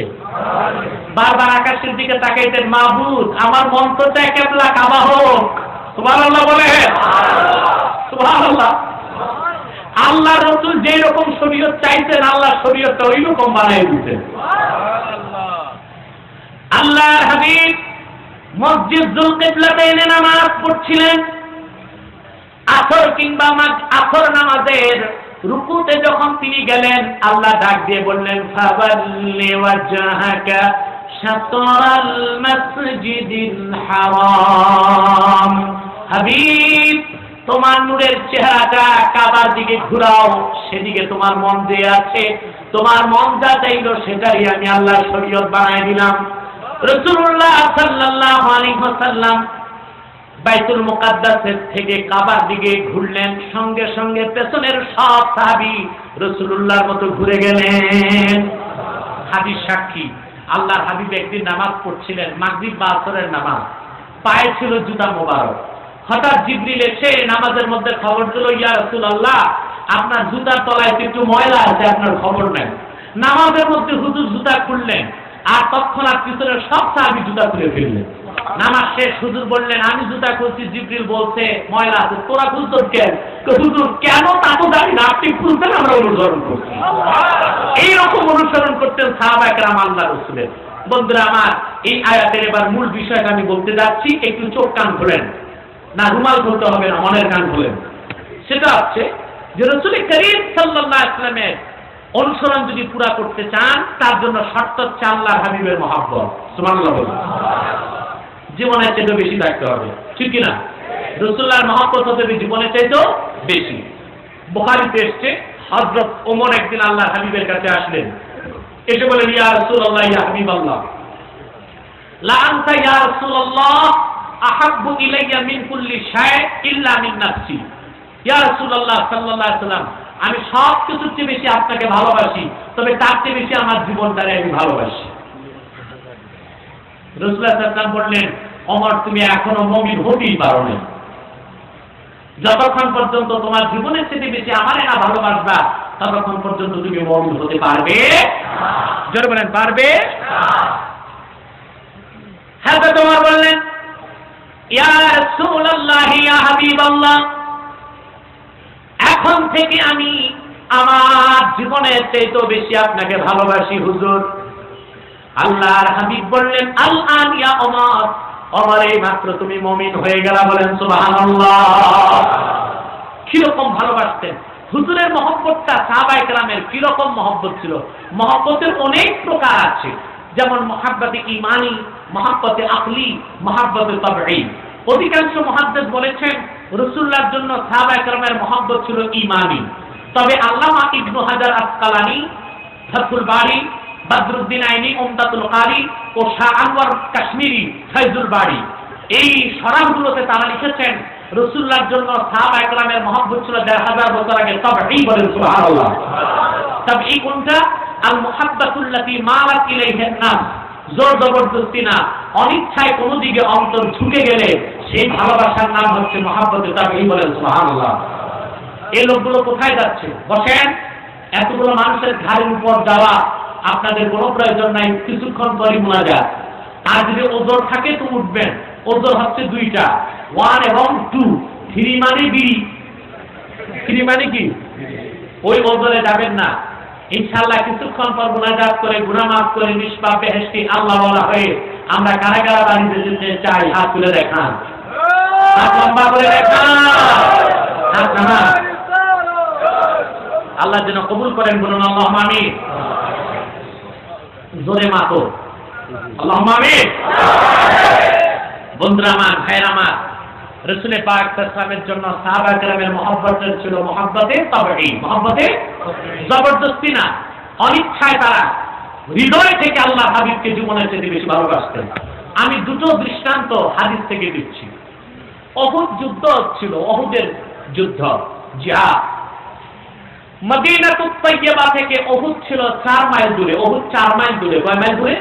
Speaker 1: বারবার আকাশের দিকে তাকাইতেন, মাবুদ আমার মন তো চায় কিবলা কাবা হোক। সুবহানাল্লাহ বলেন। সুবহানাল্লাহ। আল্লাহ রাসূল যে রকম শরীয়ত চাইতেন, আল্লাহ শরীয়তটা ওই রকম বানায় দিতেন। আল্লাহর হাবিব মসজিদুল কিবলাতাইনে নামাজ পড়ছিলেন। আসর কিংবা আসর নামাজের রুকুতে যখন তিনি গেলেন, আল্লাহ ডাক দিয়ে বললেন, ফাওয়াল্লি ওয়াজহাকা শাতরাল মাসজিদিল হারাম। হাবিব তোমার নূরের চেহারাটা কাবার দিকে ঘুরাও, সেদিকে তোমার মন যে আছে, তোমার মন যা চাইলো সেটাই আমি আল্লাহর শরীয়ত বানায় দিলাম। রাসূলুল্লাহ সাল্লাল্লাহু আলাইহি ওয়াসাল্লাম বাইতুল মুকাদ্দাসের থেকে কাবার দিকে ঘুরলেন, সঙ্গে সঙ্গে পেছনের সব সাহাবী রাসূলুল্লাহর মতো ঘুরে গেলেন। হাদিস সাক্ষী, আল্লাহর হাবিব একদিন নামাজ পড়ছিলেন, মাগরিব বা আসরের নামাজ, পায়ে ছিল জুতা মোবারক। হঠাৎ জিবরিল এসে নামাজের মধ্যে খবর দিল, ইয়া রাসূলুল্লাহ আপনার জুতার তলায় একটু ময়লা আছে, আপনার খবর নেন। নামাজের মধ্যে হুজুর জুতা খুললেন, আর তৎক্ষণাৎ পিছনের সব সাহাবী জুতা খুলে ফেললেন। নামাজ শেষ, হুজুর বললেন আমি জুতা খুলছি, জিবরিল বলছে ময়লা আছে, তোরা খুলছো কেন? হুজুর কেন তা তো জানি না, আপনি খুলছেন, আমরা অনুসরণ করছি। এইরকম অনুসরণ করতেন সাহাবায়ে কেরাম আল্লাহর রাসূলের। বন্ধুরা আমার, এই আয়াতের এবার মূল বিষয়টা আমি বলতে যাচ্ছি, একটু চোখ কান খোলেন। না রুমাল খুলতে হবে না, মনের কান খোলেন। সেটা হচ্ছে যে রাসূল করিম সাল্লাল্লাহু আলাইহি ওয়াসাল্লামের অনুসরণ যদি পুরা করতে চান, তার জন্য শর্ত হচ্ছে আল্লাহর হাবিবের মহব্বত। সুবহানাল্লাহ বলুন। জীবনের চাইতে বেশি থাকতে হবে, ঠিক কিনা? রাসূলুল্লাহর মহব্বত হতে হবে জীবনের চাইতে বেশি। বুখারীতে এসেছে, হযরত ওমর একদিন আল্লাহর হাবিবের কাছে আসলেন, এসে বলেন, ইয়া রাসূলুল্লাহ, ইয়া হাবিবাল্লাহ, লা আনতা ইয়া রাসূলুল্লাহ আহাব্বু ইলাইয়া মিন কুল্লি শাই ইল্লা মিন নাফসি। ইয়া রাসূলুল্লাহ সাল্লাল্লাহু আলাইহি ওয়াসাল্লাম, আমি সব কিছুর চেয়ে বেশি আপনাকে ভালোবাসি, তবে তার চেয়ে বেশি আমার জীবনটারে আমি ভালোবাসি। রাসূলুল্লাহ সাল্লাল্লাহু আলাইহি ওয়াসাল্লাম বললেন, ওমর তুমি এখনো মুমিন হতেই পারো না। যতক্ষণ পর্যন্ত তোমার জীবনের চেয়ে বেশি আমারে না ভালোবাসবা, ততক্ষণ পর্যন্ত তুমি মুমিন হতে পারবে না। জোরে বলেন, পারবে না। হযরত ওমর বললেন, ইয়া রাসূলুল্লাহ, ইয়া হাবিবাল্লাহ, এখন থেকে আমি আমার জীবনের চাইতেও বেশি আপনাকে ভালোবাসি হুজুর। আল্লাহর হাবিব বললেন, আল আন ইয়া ওমর, ওমর এই মাত্র তুমি মুমিন হয়ে গেলা, বলেন সুবহানাল্লাহ। কিরকম ভালোবাসতেন হুজুরের মহব্বতটা, সাহাবায়ে কেরামের কিরকম মহব্বত ছিল। মহব্বতের অনেক প্রকার আছে, যেমন মহাব্বতে ইমানি, মহাব্বতে আকলি, মহাব্বতে তাবঈ। অধিকাংশ মুহাদ্দিস বলেছেন রাসূলুল্লাহর জন্য সাহাবায়ে কেরামের মহব্বত ছিল ইমানি। তবে আল্লামা ইবনে হাজার আসকালানী ফাথুল বারী, বদরুদ্দিন আইনি উমদাতুল কারি ও শাহ আনওয়ার কাশ্মীরি ফয়জুল বারী, এই শরহগুলোতে তারা লিখেছেন রাসূলুল্লাহর জন্য সাহাবায়ে কেরামের মহব্বত ছিল ১৫০০ বছর আগে। তাবঈ, বলেন সুবহানাল্লাহ। তাবঈ কোনটা? আল মুহাব্বাতুল্লাতী মালাত ইলাইহিন নাস, জোর জবরদস্তি না, অনিচ্ছায় কোনো দিকে অন্তর ঝুঁকে গেলে সেই ভালোবাসার নাম হচ্ছে মুহাব্বতে তাবঈ, বলেন সুবহানাল্লাহ। এই লোকগুলো কোথায় যাচ্ছে? বসেন। এতগুলো মানুষের ঘাড়ের উপর যাওয়া আপনাদের কোনো প্রয়োজন নাই, কিছুক্ষণ পরে মুনাজাত। আর যদি ওজোর থাকে তো উঠবেন। ওজোর হচ্ছে দুইটা, 1 এবং 2। 3 মানে বিড়ি, 3 মানে কি? ওই ওজোরে যাবেন না। ইনশাআল্লাহ কিছুক্ষণ পর মুনাজাত করে গুনাহ মাফ করে নিষ্পাপ বেহেশতি আল্লাহ ওয়ালা হয়ে আমরা কারাগার বাড়িতে যেতে চাই। হাত তুলে দেখান, হাত লম্বা করে দেখান, হাত নামান। আল্লাহ যেন কবুল করেন, বলুন আল্লাহুম্মা আমিন। জোরে মাতো আল্লাহুম্মা আমিন। বন্ধুরা আমার, ভাইরা আমার, রাসূল পাক সাল্লাল্লাহু আলাইহি ওয়াসাল্লামের জন্য সাহাবায়ে কেরামের মহব্বত ছিল মহব্বতে তাবঈ, মহব্বতে জবরদস্তি না, অনিচ্ছায় তারা হৃদয় থেকে আল্লাহ হাবিবকে জীবনের চেয়ে বেশি ভালোবাসতেন। আমি দুটো দৃষ্টান্ত হাদিস থেকে দিচ্ছি। উহুদ যুদ্ধ ছিল, উহুদের যুদ্ধ, জিহাদ। মদিনাতুত তাইয়্যিবা থেকে উহুদ ছিল 4 মাইল দূরে। উহুদ 4 মাইল দূরে। কয় মাইল দূরে?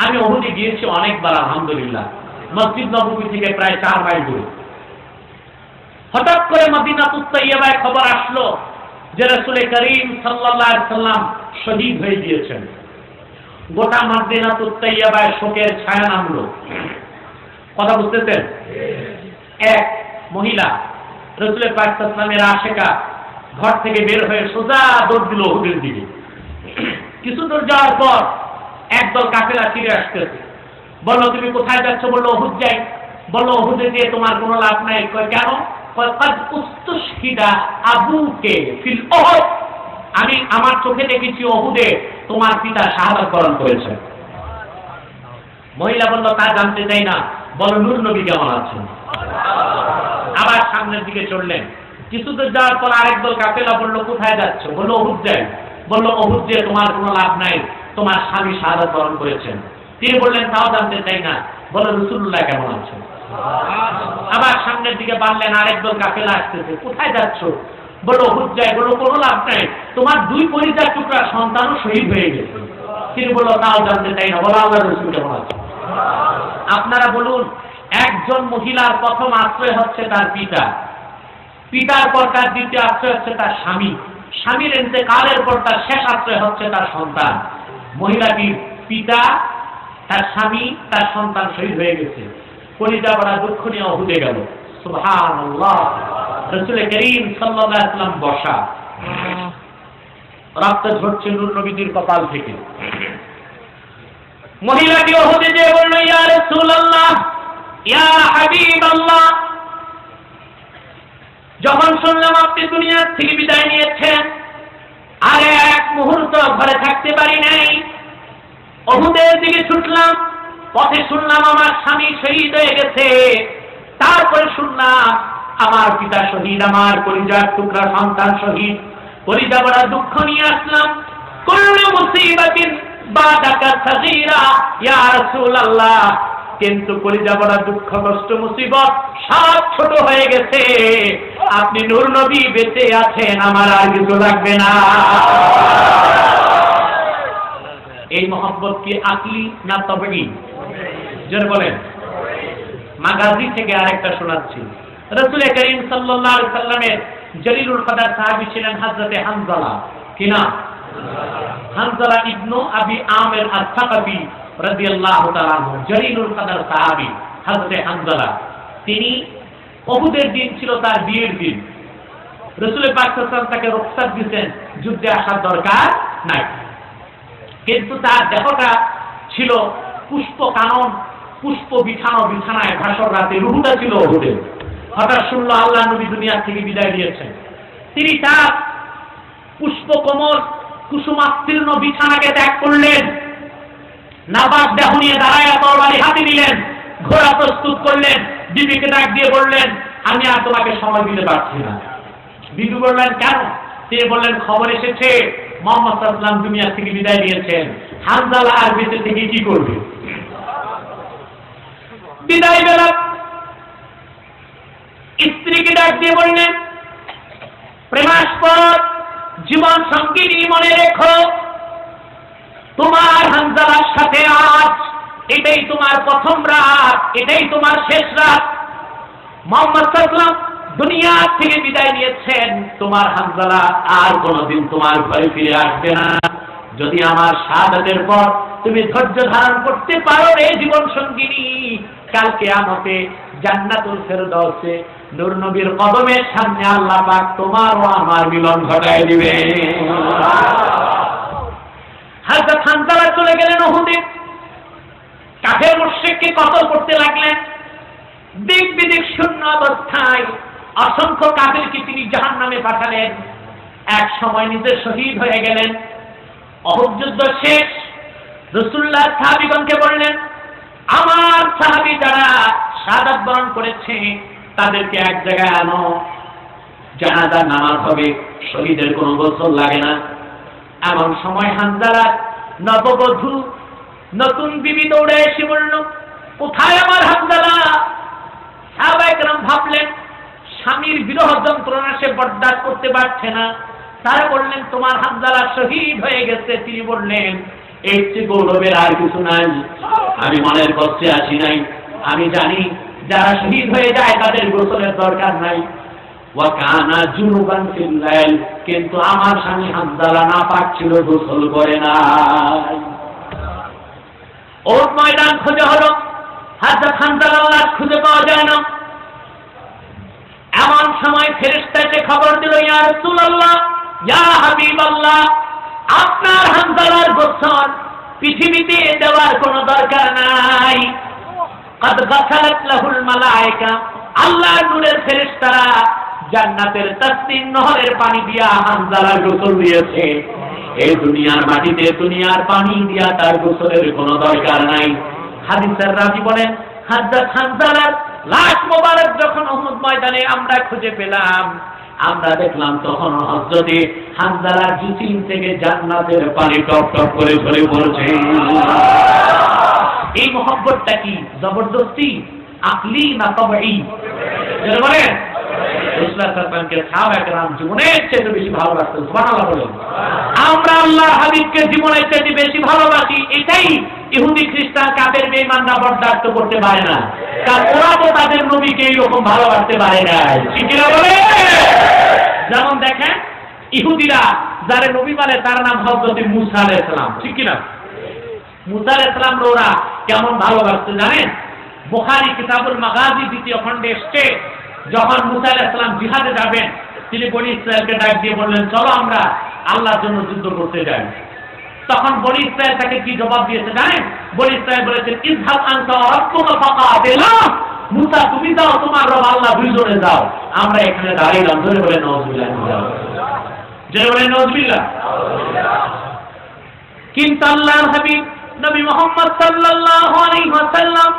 Speaker 1: আমি উহুদে গিয়েছি অনেকবার, আলহামদুলিল্লাহ। মসজিদ নববী থেকে প্রায় 4 মাইল দূরে। হঠাৎ করে মদিনাতুত তাইয়্যিবায় খবর আসলো যে রাসূল করিম সাল্লাল্লাহু আলাইহি ওয়াসাল্লাম শহীদ হয়ে গিয়েছেন। গোটা মদিনাতুত তাইয়্যিবায় শোকের ছায়া নামলো। কথা বুঝতেছেন? এক মহিলা রাসূল পাক সাল্লাল্লাহু আলাইহি ওয়াসাল্লামের আশিকা ঘর থেকে বের হয়ে সোজা দৌড় দিল উহুদের দিকে। কিছু দূর যাওয়ার পর একদল কাফেলা ফিরে আসতেছে। বলল, তুমি কোথায় যাচ্ছ? বলল, উহুদ যাই। বলল, উহুদে গিয়ে তোমার কোনো লাভ নাই। কয় কেন? কয় কদ উস্তুশহিদা আবুকে ফিল উহুদ, আমি আমার চোখে দেখেছি উহুদে তোমার পিতা শাহাদাত বরণ করেছেন। মহিলা বলল, তা জানতে চাই না, বলো নূর নবী কেমন আছেন। আবার সামনের দিকে চললেন। কিছু দূর যাওয়ার পর আরেক দল কাফেলা বলল, কোথায় যাচ্ছ? বলল, উহুদ যাই। বলল, উহুদ যে তোমার কোনো লাভ নাই, তোমার স্বামী শাহাদাত বরণ করেছেন। তিনি বললেন, তাও জানতে চাই না, বলো রাসূলুল্লাহ কেমন আছেন। আবার সামনের দিকে বাড়লেন, আরেক দল কাফেলা আসতেছে। কোথায় যাচ্ছ? বলল, উহুদ যাই। বলল, কোনো লাভ নাই, তোমার 2 কলিজার টুকরা সন্তানও শহীদ হয়ে গেছে। তিনি বলল, তাও জানতে চাই না, বলো আল্লাহর রাসূল কেমন আছেন। আপনারা বলুন, একজন মহিলার প্রথম আশ্রয় হচ্ছে তার পিতা, পিতার পর তার দ্বিতীয় আশ্রয় হচ্ছে তার স্বামী, স্বামীর ইন্তেকালের পর তার শেষ আশ্রয় হচ্ছে তার সন্তান। মহিলাটির পিতা, তার স্বামী, তার সন্তান শহীদ হয়ে গেছে। কলিজা বড়া দুঃখ নিয়ে উহুদে গেল। সুবহানাল্লাহ। রাসূল করিম সাল্লাল্লাহু আলাইহি ওয়াসাল্লাম বসা, রক্ত ঝরছে নূর নবীর কপাল থেকে। মহিলাটি উহুদে যে বলল, ইয়া রাসূলুল্লাহ, ইয়া হাবিবাল্লাহ, যখন শুনলাম আপনি দুনিয়া থেকে বিদায় নিয়েছেন, আর এক মুহূর্ত ঘরে থাকতে পারি নাই, উহুদের দিকে ছুটলাম। পথে শুনলাম আমার স্বামী শহীদ হয়ে গেছে, তারপরে শুনলাম আমার পিতা শহীদ, আমার কলিজার টুকরা সন্তান শহীদ। কলিজা বড় দুঃখ নিয়ে আসলাম। কুল্লু মুসিবাতিন বাদাকা সাগীরা ইয়া রাসূলুল্লাহ, কিন্তু কলিজা বড় দুঃখ কষ্ট মুসিবত সব ছোট হয়ে গেছে। আপনি নূর নবী বেঁচে আছেন, আমার আর কিছু লাগবে না। এই মহব্বত কি আকলি না তাবঈ? জোরে বলেন। মাগাজি থেকে আরেকটা শোনাচ্ছি। রাসূল করিম সাল্লাল্লাহু আলাইহি ওয়াসাল্লামের জলিলুল কদর সাহাবী ছিলেন হযরতে হানজালা। কি নাম? হানজালা ইবনে আবি আমির আস-সাকাফি রাদিয়াল্লাহু তাআলা আনহু, জলিলুল কদর সাহাবী হযরতে হানজালা। তিনি উহুদের দিন ছিল তার বিয়ের দিন। রাসূল পাক সাল্লাল্লাহু আলাইহি ওয়াসাল্লাম তাকে রুখসাত দিয়েছেন যুদ্ধে আসার দরকার নাই। কিন্তু তার দেহটা ছিল পুষ্প কানন, পুষ্প বিছানো বিছানায় ভাসর রাতে, রুহুটা ছিল উহুদে। হঠাৎ শুনল আল্লাহ নবী দুনিয়া থেকে বিদায় নিয়েছেন। তিনি তার পুষ্প কোমল কুসুমাস্তীর্ণ বিছানাকে ত্যাগ করলেন, নাপাক দেহ নিয়ে দাঁড়ায় তরবারি হাতে নিলেন, ঘোড়া প্রস্তুত করলেন, বিবিকে ডাক দিয়ে বললেন, আমি আর তোমাকে সময় দিতে পারছি না। বিবি বললেন, কেন? তিনি বললেন, খবর এসেছে মুহাম্মদ সাল্লাল্লাহু আলাইহি ওয়াসাল্লাম দুনিয়া থেকে বিদায় নিয়েছেন, হানজালা আর বেঁচে থেকে কি করবে? বিদায় বেলা স্ত্রীকে ডাক দিয়ে বললেন, প্রেমাস্পদ জীবন সঙ্গিনী মনে রেখো, তোমার হানজালার সাথে আজ এটাই তোমার প্রথম রাত, এটাই তোমার শেষ রাত। মুহাম্মদ সাল্লাল্লাহু আলাইহি ওয়াসাল্লাম দুনিয়া থেকে বিদায় নিয়েছেন, তোমার হানজালা আর কোনোদিন তোমার ঘরে ফিরে আসবে না। যদি আমার শাহাদাতের পর তুমি ধৈর্য ধারণ করতে পারো রে জীবন সঙ্গিনী, কাল কিয়ামতে জান্নাতুল ফেরদাউসে নূর নবীর কদমের সামনে আল্লাহ পাক তোমার ও আমার মিলন ঘটায় দিবে। হযরত হানজালা চলে গেলেন উহুদে, কাফের মুশরিককে কতল করতে লাগলেন। দিক বিদিক শূন্য অবস্থায় অসংখ্য কাফেরকে তিনি জাহান্নামে পাঠালেন। এক সময় নিজে শহীদ হয়ে গেলেন। উহুদ যুদ্ধ শেষ, রাসূলুল্লাহ সাহাবীগণকে বললেন, আমার সাহাবী যারা শাহাদাত বরণ করেছে তাদেরকে এক জায়গায় আনো, জানাজার নামাজ হবে, শহীদের কোনো গোসল লাগে না। এমন সময় হানজালা নববধূ নতুন বিবি দৌড়ে এসে বলল, কোথায় আমার হানজালা? সাহাবায়ে কেরাম ভাবলেন স্বামীর বিরহ যন্ত্রণা সে বরদাস্ত করতে পারছে না। তারা বললেন, তোমার হানজালা শহীদ হয়ে গেছে। তিনি বললেন, এর চেয়ে গৌরবের আর কিছু নাই। আমি মনের কষ্টে আসি নাই, আমি জানি যারা শহীদ হয়ে যায় তাদের গোসলের দরকার নাই। ওয়া কানা জুনুবান ফিল লাইল, কিন্তু আমার স্বামী হানজালা নাপাক ছিল, গোসল করে নাই। ওর ময়দান খোঁজা হলো, হযরত হানজালার লাশ খুঁজে পাওয়া যায় না। এমন সময় ফেরেশতা এসে খবর দিল, ইয়া রাসূলুল্লাহ, ইয়া হাবিবাল্লাহ, আপনার হানজালার গোসল পৃথিবীতে দেওয়ার কোনো দরকার নাই। কদ গাসালাত লাহুল মালায়েকা, আল্লাহর নূরের ফেরেশতারা জান্নাতের তাসনিম নহরের পানি দিয়া হানজালার গোসল দিয়েছে। এই দুনিয়ার মাটিতে দুনিয়ার পানি দিয়া তার গোসলের কোনো দরকার নাই। হাদিসের রাবী বলেন, হযরত হানজালার লাশ মোবারক যখন উহুদ ময়দানে আমরা খুঁজে পেলাম, আমরা দেখলাম তখন হযরতে হানজালার জিসিম থেকে জান্নাতের পানি টপ টপ করে ঝরে পড়ছে। এই মহব্বতটা কি জবরদস্তি, আকলি না তাবঈ? বলেন, রাসূলুল্লাহ সাল্লাল্লাহু আলাইহি ওয়াসাল্লামকে সাহাবায়ে কেরাম জীবনের চেয়ে বেশি ভালোবাসতেন। সুবহানাল্লাহ বলেন। আমরা আল্লাহর হাবিবকে জীবনের চেয়ে বেশি ভালোবাসি, এটাই ইহুদি খ্রিস্টান কাফের বেঈমানরা বরদাস্ত করতে পারে না, কারণ ওরা তো তাদের নবীকে এইরকম ভালোবাসতে পারে না। ঠিক কি না বলে? যেমন দেখেন, ইহুদিরা যারা নবী মানে তার নাম হযরত মূসা আলাইহিস সালাম। ঠিক কি না? মূসা আলাইহিস সালাম ওরা কেমন ভালোবাসতে জানেন? বুখারী কিতাবুল মাগাজি দ্বিতীয় খণ্ডে এসেছে, যখন মূসা আলাইহিস সালাম জিহাদে যাবেন, তিনি বনি ইসরায়েলকে ডাক দিয়ে বললেন, চলো আমরা আল্লাহর জন্য যুদ্ধ করতে যাই। তখন বনি ইসরায়েল তাকে কি জবাব দিয়েছে জানেন? বনি ইসরায়েল বলেছেন, ইযহাব আনতা ওয়া রাব্বুকা ফাকাতিলা, মূসা তুমি যাও, তোমার রব আল্লাহ দুইজনে যাও, আমরা এখানে দাঁড়িয়ে ধরে বলে নাউযুবিল্লাহ, জোরে বলে নাউযুবিল্লাহ। কিন্তু আল্লাহর হাবিব নবী মুহাম্মদ সাল্লাল্লাহু আলাইহি ওয়াসাল্লাম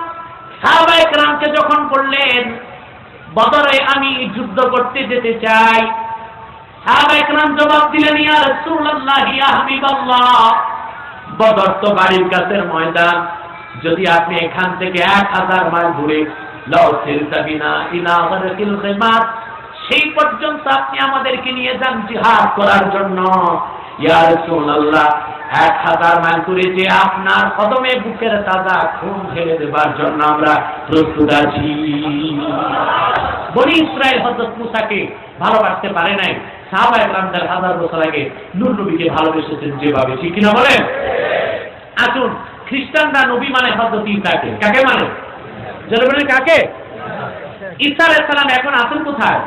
Speaker 1: সাহাবায়ে কেরামকে যখন বললেন, বদরে আমি যুদ্ধ করতে যেতে চাই, সাহাবায়ে কেরাম জবাব দিলেন, ইয়া রাসূলুল্লাহ, ইয়া হাবিবাল্লাহ, বদর তো বাড়ির কাছের ময়দান, যদি আপনি এখান থেকে 1000 মাইল দূরে লাউ সিরতাবিনা ইলা গারকিল খিমাত, সেই পর্যন্ত আপনি আমাদেরকে নিয়ে যান জিহাদ করার জন্য। ইয়া রাসূলুল্লাহ, 1000 মাইল দূরে যে আপনার কদমে বুকের তাজা খুন ঢেলে দেবার জন্য আমরা প্রস্তুত আছি। বনি ইসরায়েল হযরত মূসাকে ভালোবাসতে পারে নাই, সাহাবায়ে কেরামদের 1000 বছর আগে নূর নবীকে ভালোবেসেছেন যেভাবে। ঠিক কিনা বলেন? আসুন, খ্রিস্টানরা নবী মানে হযরত ঈসাকে। কাকে মানে? যারা বলেন কাকে? ঈসা আলাইহিস সালাম এখন আছেন কোথায়?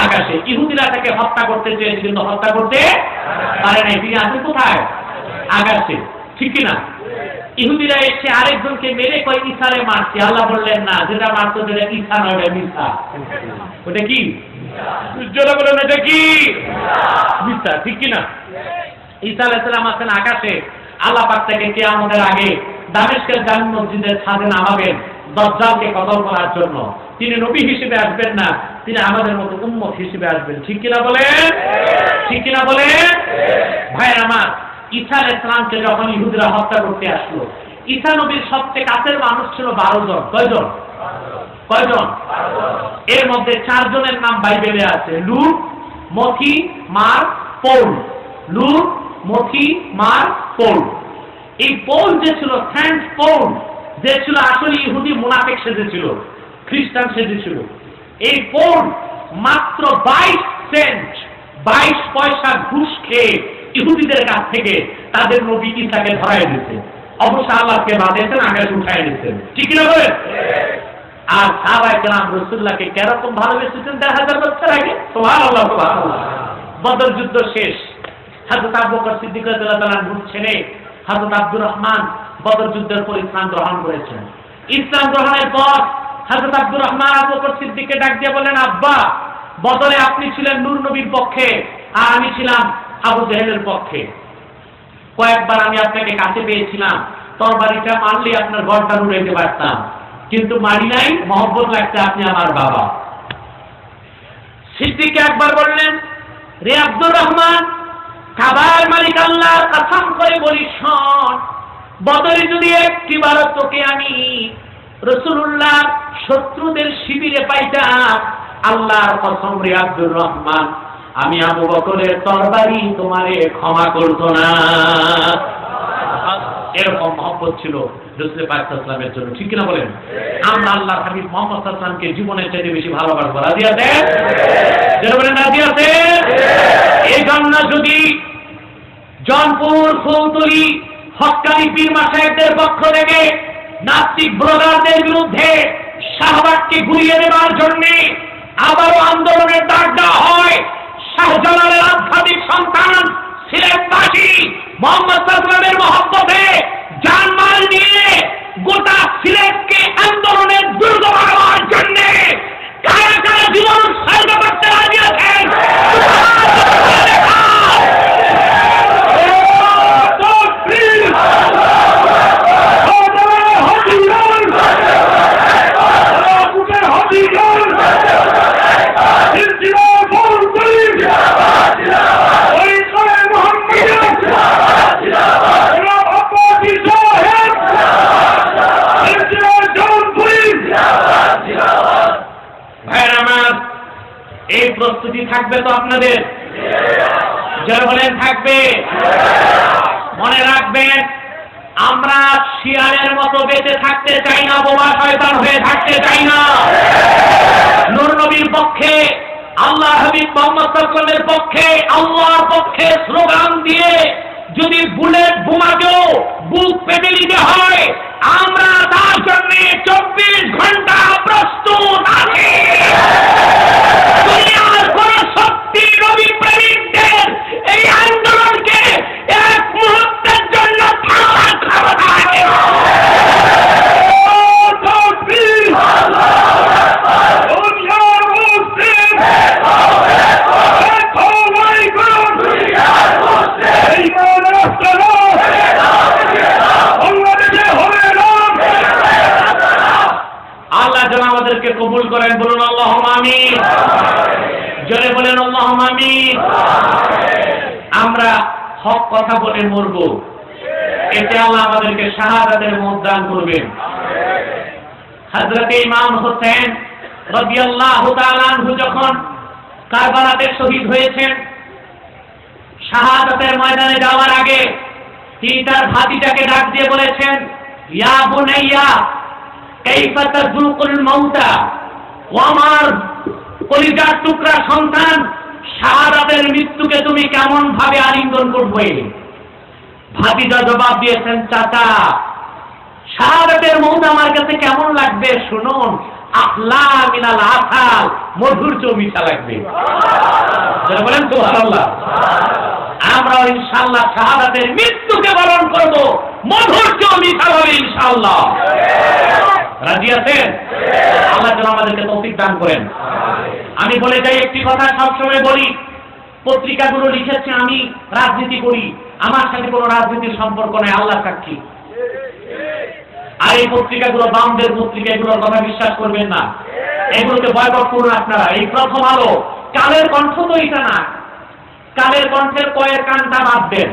Speaker 1: আকাশে। ইহুদিরা তাকে হত্যা করতে চেয়েছে কিন্তু হত্যা করতে পারে নাই। তিনি আছেন কোথায়? আকাশে। ঠিক কিনা? ইহুদিরা এসে আরেকজনকে মেরে কয় ঈসারে মারছে। আল্লাহ বললেন না, যেটা মারতো যেটা ঈসা নয়, ওটা মিথ্যা। ওটা কি? জোরে বলেন, এটা কি? মিথ্যা। ঠিক কিনা? ঈসা আলাইহিস সালাম আছেন আকাশে। আল্লাহ পাক তাকে কিয়ামতের আগে দামেস্কের জামে মসজিদের ছাদে নামাবেন দাজ্জালকে কতল করার জন্য। তিনি নবী হিসেবে আসবেন না, তিনি আমাদের মতো উম্মত হিসেবে আসবেন। ঠিক কিনা বলেন? ঠিক কিনা বলেন? ভাই আমার, ঈসা আলাইহিস সালামকে যখন ইহুদিরা হত্যা করতে আসলো, ঈসা নবীর সবচেয়ে কাছের মানুষ ছিল 12 জন। কয়জন? কয়জন? এর মধ্যে 4 জনের নাম বাইবেলে আছে, লূত, মথি, মার, পৌল। লূত, মথি, মার, পৌল। এই পৌল যে ছিল, সেন্ট পৌল যে ছিল, আসলে ইহুদি মুনাফিক সেজেছিল, খ্রিস্টান সেজেছিল। এই পৌল মাত্র 22 সেন্ট, 22 পয়সা ঘুষ খেয়ে ইহুদিদের কাছ থেকে তাদের নবী ঈসাকে ধরায় দিতে, অবশ্য আল্লাহকে বাঁচাইছেন, আকাশে উঠায় দিচ্ছেন। ঠিক না বলেন? আর সাহাবায়ে কেরাম রাসূলুল্লাহকে কিরকম ভালোবেসেছেন 1000 বছর আগে। সুবহানাল্লাহ, সুবহানাল্লাহ। বদর যুদ্ধ শেষ, হযরত আবু বকর সিদ্দিক রাদিয়াল্লাহু তাআলা ছেলে হযরত আব্দুর রহমান বদর যুদ্ধের পর ইসলাম গ্রহণ করেছেন। ইসলাম গ্রহণের পর হযরত আব্দুর রহমান আবু বকর সিদ্দিককে ডাক দিয়ে বললেন, আব্বা, বদরে আপনি ছিলেন নূর নবীর পক্ষে আর আমি ছিলাম আবু জেহেলের পক্ষে। কয়েকবার আমি আপনাকে কাছে পেয়েছিলাম, তরবারিটা মারলে আপনার ঘরটা উড়াইতে পারতাম, কিন্তু মারি নাই, মহব্বত লাগছে, আপনি আমার বাবা। সিদ্দিক একবার বললেন, রে আব্দুর রহমান, কাবার মালিক আল্লাহর কসম করে বলি, শোন, বদরে যদি একটিবার তোকে আমি রাসূলুল্লাহ শত্রুদের শিবিরে পাইতাম, আল্লাহর কসম রে আব্দুর রহমান, আমি আবু বকরের তরবারি তোমারে ক্ষমা করতো না। এরকম মহব্বত ছিল রাসূল পাক সাল্লাল্লাহু আলাইহি ওয়াসাল্লামের জন্য। ঠিক কিনা বলেন? আমরা আল্লাহর হাবিব মুহাম্মদ সাল্লাল্লাহু আলাইহি ওয়াসাল্লামকে জীবনের চাইতে বেশি ভালোবাসবো। রাজি আছেন? যারা বলেন রাজি আছেন? এই জন্য যদি জনপুর, ফুলতলি, হক্কানি পীর মাশায়েখদের পক্ষ থেকে নাস্তিক ব্রাদারদের বিরুদ্ধে শাহবাগকে ঘুরিয়ে দেওয়ার জন্য আবারও আন্দোলনের ডাক দেওয়া হয়, শাহজালালের আধ্যাত্মিক সন্তান সিলেটবাসী মুহাম্মদ সাল্লাল্লাহু আলাইহি ওয়াসাল্লামের মহব্বতে জানমাল নিয়ে গোটা সিলেটকে আন্দোলনের দুর্গ বানাবার জন্য কারা কারা জীবন উৎসর্গ করতে রাজি আছেন? এই প্রস্তুতি থাকবে তো আপনাদের? যারা বলেন থাকবে। মনে রাখবেন, আমরা শিয়ালের মতো বেঁচে থাকতে চাই না, বোমা শয়তান হয়ে থাকতে চাই না। নূর নবীর পক্ষে, আল্লাহ হাবিব মুহাম্মদ সাল্লাল্লাহু আলাইহি ওয়াসাল্লামের পক্ষে, আল্লাহর পক্ষে স্লোগান দিয়ে যদি বুলেট বোমাকেও বুক পেতে নিতে হয়, আমরা তার জন্য 24 ঘন্টা প্রস্তুত আছি। দুনিয়ার কোন শক্তি নবী প্রেমিকদের এই আন্দোলনকে এক মুহূর্তের জন্য থামার ক্ষমতা রাখে না। আল্লাহ যেন আমাদেরকে কবুল করেন, বলুন আল্লাহুম্মা আমিন। জোরে বলেন আল্লাহুম্মা আমিন। আমরা হক কথা বলে মরব, এতে আল্লাহ আমাদেরকে শাহাদাতের মত দান করবেন। হযরত ইমাম হোসেন রাদিয়াল্লাহু তাআলা আনহু যখন কারবালাতে শহীদ হয়েছেন, শাহাদাতের ময়দানে যাওয়ার আগে তিনি তার ভাতিজাকে ডাক দিয়ে বলেছেন, ইয়া বুনাইয়া কাইফা তাযুকুল মাউতা, ও আমার কলিজার টুকরা সন্তান, শাহাদাতের মৃত্যুকে তুমি কেমন ভাবে আলিঙ্গন করবে? ভাতিজা জবাব দিয়েছেন, চাচা, শাহাদাতের মউত আমার কাছে কেমন লাগবে শুনুন, আহলা মিনাল আসাল, মধুর চেয়েও মিঠা লাগবে। যারা বলেন সুবহানাল্লাহ। আমরা ইনশাআল্লাহ শাহাদাতের মৃত্যুকে বরণ করব মধুর চেয়েও মিঠা হবে ইনশাআল্লাহ। রাজি আছেন? আল্লাহ যেন আমাদেরকে তৌফিক দান করেন। আমি বলে যাই একটি কথা সবসময় বলি, পত্রিকাগুলো লিখেছে আমি রাজনীতি করি, আমার সাথে কোনো রাজনীতির সম্পর্ক নেই, আল্লাহ সাক্ষী। আর এই পত্রিকাগুলো বামদের পত্রিকা, এগুলোর কথা বিশ্বাস করবেন না, এগুলোকে বয়কট করুন আপনারা। এই প্রথম আলো, কালের কণ্ঠ তো এটা না, কালের কণ্ঠের কয়ের কানটা বাদ দেন,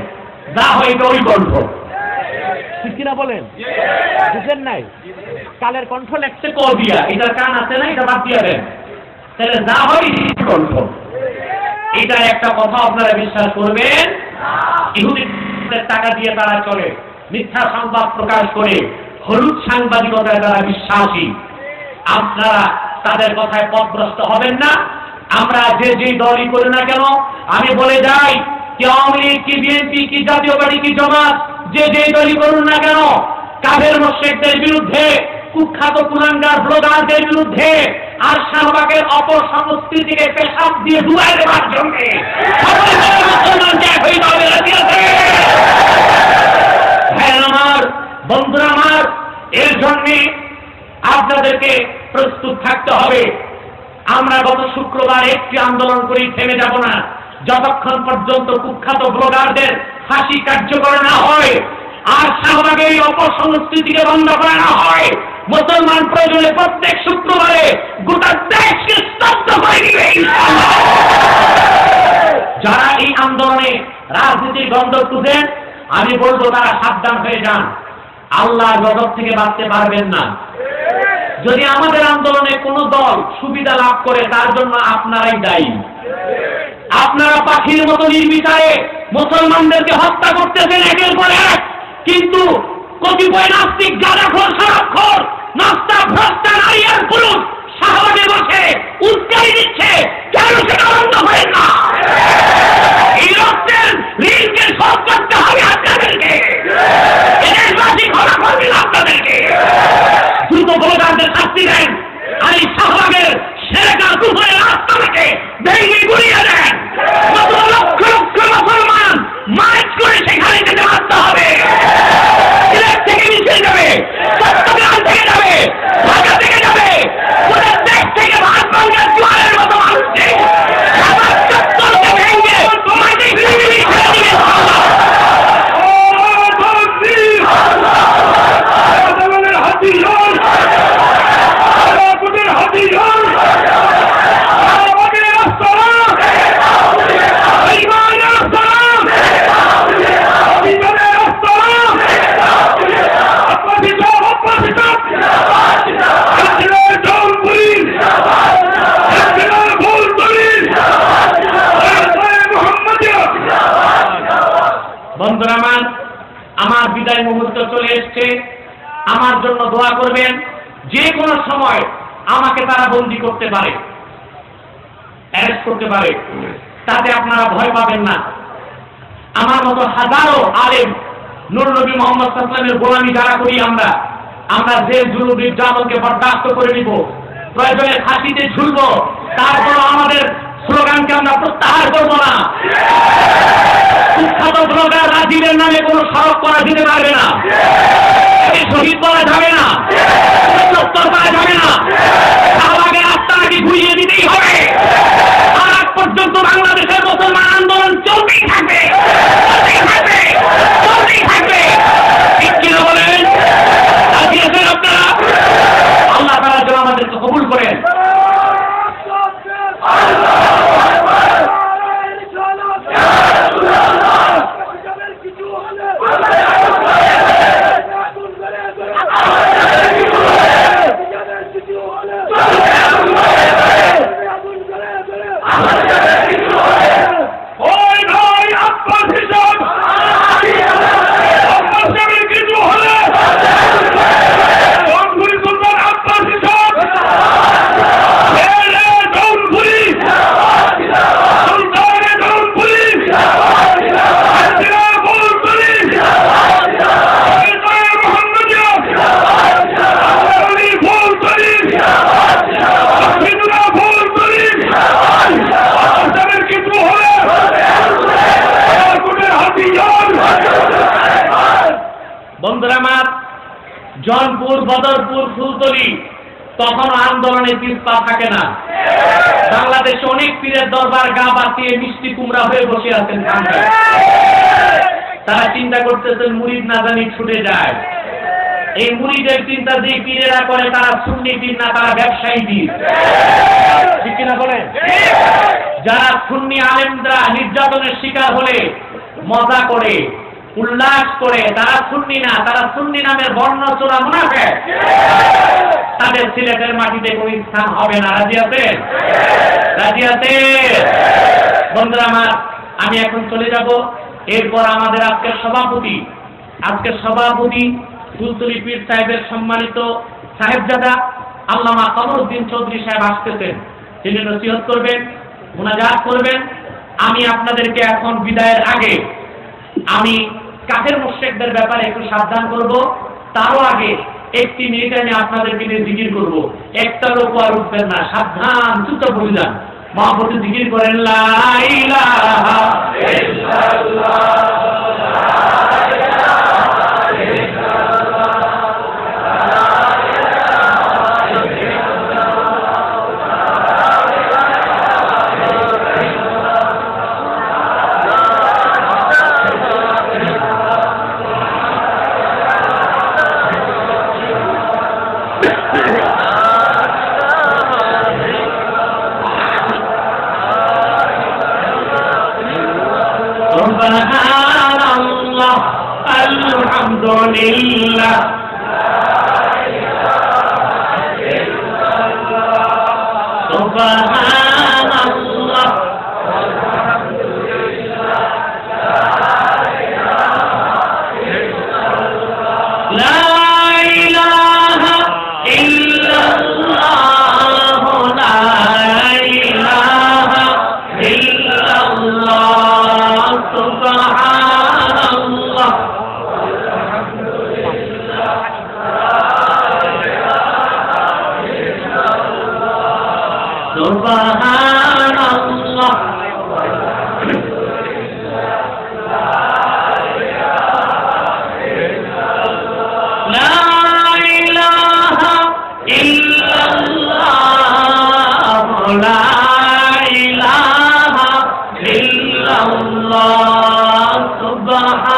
Speaker 1: যা হয় এটা ওই কণ্ঠ। ঠিক কিনা বলেন? বুঝেন নাই? কালের কণ্ঠ লেখছে ক দিয়া, এটার কান আছে না, এটা বাদ দিয়া দেন, তাহলে যা হয় কণ্ঠ। এটা একটা কথা আপনারা বিশ্বাস করবেন? ইহুদিদের টাকা দিয়ে তারা চলে, মিথ্যা সংবাদ প্রকাশ করে, হলুদ সাংবাদিকতায় তারা বিশ্বাসী। আপনারা তাদের কথায় পথভ্রষ্ট হবেন না। আমরা যে যেই দলই করি না কেন, আমি বলে যাই, কি আওয়ামী লীগ, কি বিএনপি, কি জাতীয় পার্টি, কি জামাত, যে যেই দলই করুন না কেন, কাফের মুশরিকদের বিরুদ্ধে, কুখ্যাত কুলাঙ্গার ব্লগারদের বিরুদ্ধে, আর শাহবাগের অপসংস্কৃতিকে পেশাব দিয়ে ডুবাই দেওয়ার জন্য আমার বন্ধুরা আমার, এর জন্য আপনাদেরকে প্রস্তুত থাকতে হবে। আমরা গত শুক্রবার একটি আন্দোলন করি, থেমে যাব না যতক্ষণ পর্যন্ত কুখ্যাত ব্লগারদের ফাঁসি কার্যকর না হয়, আর শাহবাগের এই অপসংস্কৃতিকে বন্ধ করা না হয়। মুসলমান প্রয়োজনে প্রত্যেক শুক্রবারে গোটা দেশকে স্তব্ধ করে দিবে। যারা এই আন্দোলনে রাজনীতির গন্ধ খুঁজেন, আমি বলবো তারা সাবধান হয়ে যান, আল্লাহ গজব থেকে বাঁচতে পারবেন না। যদি আমাদের আন্দোলনে কোনো দল সুবিধা লাভ করে, তার জন্য আপনারাই দায়ী। আপনারা পাখির মতো নির্বিচারে মুসলমানদেরকে হত্যা করতেছেন একের পর এক, কিন্তু কতিপয় নাস্তিক, গাঁজাখোর, শরাবখোর, নাস্তা ভ্রষ্টা নারী আর পুরুষ শাহবাগে বসে উস্কাই দিচ্ছে, কেন সেটা বন্ধ করেন না? এই রক্তের ঋণকে শোধ করতে হবে আপনাদেরকে, দেশবাসী ক্ষমা করবেন আপনাদেরকে। দ্রুত ব্লগারদের শাস্তি দেন, আর এই শাহবাগের সেরেকার কুফরের রাস্তাটাকে ভেঙে গুড়িয়ে দেন। লক্ষ লক্ষ মুসলমান মাইক করে সেখানে যেতে বাধ্য হবে। সিলেট থেকে মিছিল যাবে, চট্টগ্রাম থেকে যাবে, ঢাকা থেকে যাবে, পুরো দেশ থেকে ভারতবঙ্গের জোয়ারের মতো মানুষকে শাহবাগ চত্বরকে ভেঙে মাটি ফিরিয়ে ছেড়ে দিবে। বন্ধুরা আমার বিদায় মুহূর্ত চলে এসছে, আমার জন্য দোয়া করবেন। যে কোনো সময় আমাকে তারা বন্দী করতে পারে, অ্যারেস্ট করতে পারে, তাতে আপনারা ভয় পাবেন না। আমার মতো হাজারো আলেম, নূর নবী মুহাম্মদ সাল্লাল্লাহু আলাইহি ওয়াসাল্লামের গোলামি যারা করি, আমরা জেল জুলুম নির্যাতনকে বরদাস্ত করে নিব, প্রয়োজনে ফাঁসিতে ঝুলব, তারপর আমাদের স্লোগানকে আমরা প্রত্যাহার করব না। কুখ্যাত ব্লগার রাজীবের নামে কোনো সড়ক করা যেতে পারবে না, শহীদ করা যাবে না, চত্বর করা যাবে না, শাহবাগের রাস্তাটাকে ঘুরিয়ে দিতেই হবে। আর আগ পর্যন্ত বাংলাদেশের মুসলমান আন্দোলন চলতেই থাকবে, চলতেই থাকবে, চলতেই থাকবে। ঠিক কিনা বলেন? রাজি আছেন আপনারা? আল্লাহ তাআলা যেন আমাদেরকে কবুল করেন। কিছু হলে বন্ধুরা আমার, জনপুর, বদরপুর, ফুলতলি তখন আন্দোলনে পিছপা থাকে না। বাংলাদেশে অনেক পীরের দরবার গা বাতিয়ে মিষ্টি কুমড়া হয়ে বসে আছেন সামনে। তারা চিন্তা করতেছেন মুরিদ না জানি ছুটে যায়। এই মুরিদের চিন্তা যে পীরেরা করে তারা সুন্নি পীর না, তারা ব্যবসায়ী পীর। ঠিক কিনা বলেন? যারা সুন্নি আলেমরা নির্যাতনের শিকার হলে মজা করে, উল্লাস করে, তারা সুন্নি না, তারা সুন্নি নামের বর্ণচোরা মুনাফিক। তাদের সিলেটের মাটিতে কোন স্থান হবে না। রাজি আছেন? রাজি আছেন? বন্ধুরা আমার, আমি এখন চলে যাব। এরপর আমাদের আজকের সভাপতি ফুলতলি পীর সাহেবের সম্মানিত সাহেবজাদা আল্লামা কমরউদ্দিন চৌধুরী সাহেব আসতেছেন। তিনি নসিহত করবেন, মুনাজাত করবেন। আমি আপনাদেরকে এখন বিদায়ের আগে আমি কাফের মুশরিকদের ব্যাপারে একটু সাবধান করব। তারও আগে একটি মিনিট আমি আপনাদেরকে নিয়ে জিকির করব। একটা লোক আর উঠবেন না, সাবধান, চুপচাপ বলে যান। মহাপতি জিকির করেন, লা ইলাহা ইল্লাল্লাহ। সুবহানাল্লাহ, আলহামদুলিল্লাহ, সুবহানাল্লাহ, লা ইলাহা ইল্লাল্লাহ, লা ইলাহা ইল্লাল্লাহ, সুবহানাল্লাহ, সুবহানাল্লাহ, লা ইলাহা ইল্লাল্লাহ, লা ইলাহা ইল্লাল্লাহ, সুবহানাল্লাহ,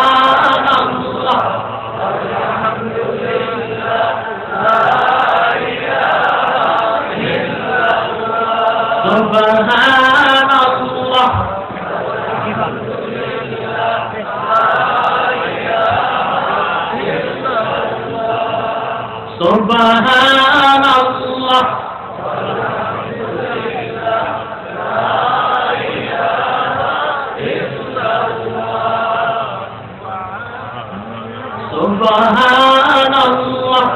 Speaker 1: সুবহানাল্লাহ, সুবহানাল্লাহ, সুবহানাল্লাহ,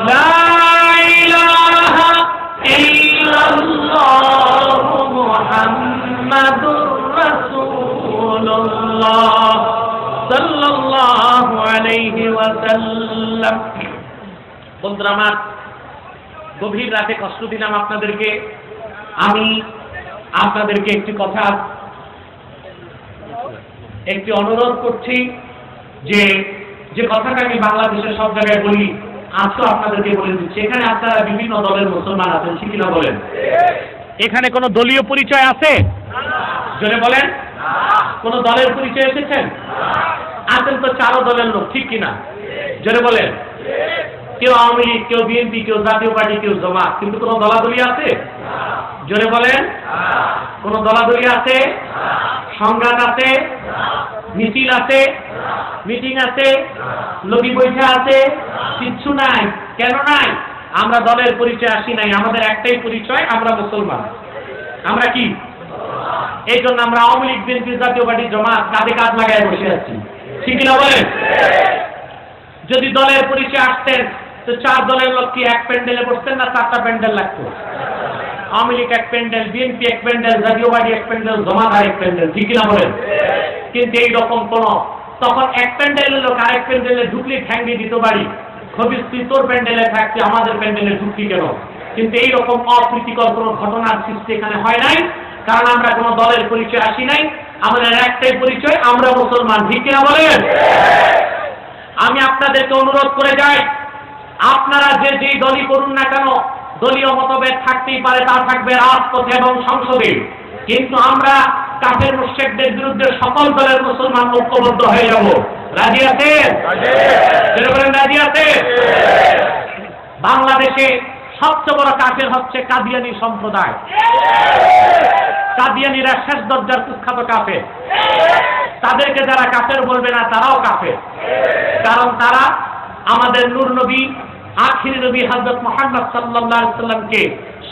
Speaker 1: লা ইলাহা ইল্লাল্লাহ, মুহাম্মাদুর রাসূলুল্লাহ সাল্লাল্লাহু আলাইহি ওয়াসাল্লাম। বন্ধুরা আমার, গভীর রাতে কষ্ট দিলাম আপনাদেরকে। আমি আপনাদেরকে একটি অনুরোধ করছি যে কথাটা আমি বাংলাদেশের সব জায়গায় বলি, আজকে আপনাদেরকে বলে দিচ্ছি। এখানে আপনারা বিভিন্ন দলের মুসলমান আছেন, ঠিক কিনা বলেন? এখানে কোনো দলীয় পরিচয় আছে? জোরে বলেন। কোন দলের পরিচয় এসেছেন? আছেন তো চারো দলের লোক, ঠিক কিনা? জোরে বলেন। কেউ আওয়ামী লীগ, কেউ বিএনপি, কেউ জাতীয় পার্টি, কেউ জামাত, কিন্তু কোন দলাদলি আছে? জোরে বলেন। কোন দলাদলি আছে? সংঘাত আছে? মিছিল আছে? মিটিং আছে? লগি বৈঠা আছে? কিচ্ছু নাই। কেন নাই? আমরা দলের পরিচয় আসি নাই। আমাদের একটাই পরিচয়, আমরা মুসলমান। আমরা কি? এই জন্য আমরা আওয়ামী লীগ, বিএনপি, জাতীয় পার্টি, জামাত কাঁধে কাঁধ লাগায় বসে আছি, ঠিক কিনা বলেন? যদি দলের পরিচয় আসতেন তো চার দলের লোক কি এক প্যান্ডেলে বসতেন না চারটা প্যান্ডেল লাগতো? আওয়ামী লীগ এক প্যান্ডেল, বিএনপি এক প্যান্ডেল, জাতীয় পার্টি এক প্যান্ডেল, জামাত আরেক প্যান্ডেল, ঠিক কিনা বলেন? কিন্তু এইরকম কোন তখন এক প্যান্ডেলের লোক আরেক প্যান্ডেলে ঢুকলে ঠ্যাং দিয়ে দিত বাড়ি, খবিস তুই তোর প্যান্ডেলে থাকতে আমাদের প্যান্ডেলে ঢুকলি কেন? কিন্তু এইরকম অপ্রীতিকর কোন ঘটনার সৃষ্টি এখানে হয় নাই। কারণ আমরা কোনো দলের পরিচয় আসি নাই, আমাদের একটাই পরিচয়, আমরা মুসলমান। ঠিক কিনা বলেন? আমি আপনাদেরকে অনুরোধ করে যাই, আপনারা যে যেই দলই করুন না কেন, দলীয় মতভেদ থাকতেই পারে, তা থাকবে রাজপথে এবং সংসদে, কিন্তু আমরা কাফের মুশরিকদের বিরুদ্ধে সকল দলের মুসলমান ঐক্যবদ্ধ হয়ে যাব। রাজি আছেন? রাজি আছেন? বাংলাদেশে সবচেয়ে বড় কাফের হচ্ছে কাদিয়ানী সম্প্রদায়। কাদিয়ানীরা শেষ দরজার কুখ্যাত কাফের। তাদেরকে যারা কাফের বলবে না, তারাও কাফের। কারণ তারা আমাদের নূর নবী, আখির নবী হযরত মুহাম্মদ সাল্লাল্লাহু আলাইহি সাল্লামকে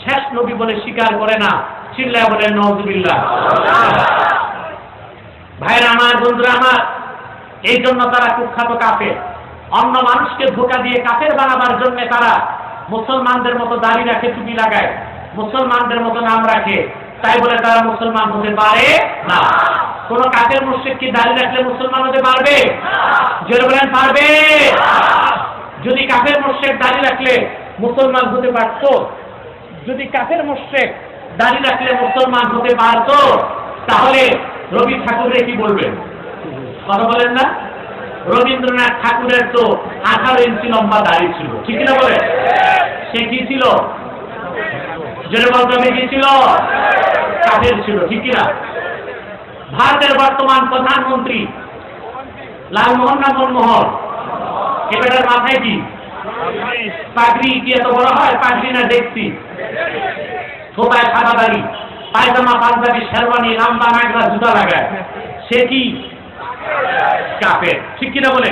Speaker 1: শেষ নবী বলে স্বীকার করে না। চিল্লায়া বলেন নাউযুবিল্লাহ। ভাইরা আমার, বন্ধুরা আমার, এই জন্য তারা কুখ্যাত কাফের। অন্য মানুষকে ধোঁকা দিয়ে কাফের বানাবার জন্য তারা মুসলমানদের মতো দাড়ি রাখে, টুপি লাগায়, মুসলমানদের মতো নাম রাখে, তাই বলে তারা মুসলমান হতে পারে না। কোন কাফের মুশরিক কি দাড়ি রাখলে মুসলমান হতে পারবে? জোরে বলেন পারবে? যদি কাফের মুশরিক দাড়ি রাখলে মুসলমান হতে পারত, যদি কাফের মুশরিক দাড়ি রাখলে মুসলমান হতে পারত, তাহলে রবি ঠাকুরের কি বলবেন? কথা বলেন না? রবীন্দ্রনাথ ঠাকুরের তো 18 ইঞ্চি লম্বা দাড়ি ছিল, ঠিক না বলে? সে কি ছিল? জোরে বলতে হবে, কি ছিল? কাফের ছিল, ঠিক না? ভারতের বর্তমান প্রধানমন্ত্রী লালমোহন না মনমোহন, এটার মাথায় কি পাগড়ি? কি এত বড় হয় পাগড়ি? না দেখছি ছোটায় সাদা দাড়ি, পায়জামা পাঞ্জাবি শেরওয়ানি লম্বা নাগরা জুতা লাগায়, সে কি কাফের? ঠিক কিনা বলে?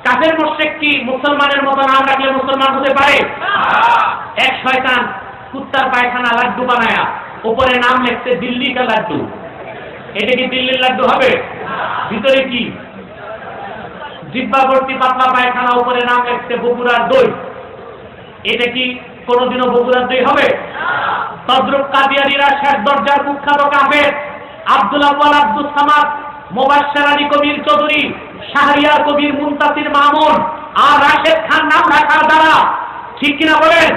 Speaker 1: কাফের মুশরিক কি মুসলমানের মতো নাম রাখলে মুসলমান হতে পারে? এক শয়তান কুত্তার পায়খানা লাড্ডু বানায়া উপরে নাম লিখছে দিল্লি কা লাড্ডু, এটা কি দিল্লির লাড্ডু হবে? ভিতরে কি জিব্বা ভর্তি পাতলা পায়খানা, উপরে নাম লিখছে বগুড়ার দই, এটা কি কোনোদিনও বগুড়ার দই হবে? তদ্রুপ কাদিয়ানীরা শেষ দরজার কুখ্যাত কাফের। আব্দুল আউয়াল আব্দুল সামাদ, মুবাশশির আলী কবির চৌধুরী, শাহরিয়ার কবির মুনতাসির মামুন আর রাশেদ খান নাম রাখার দ্বারা, ঠিক কিনা বলেন,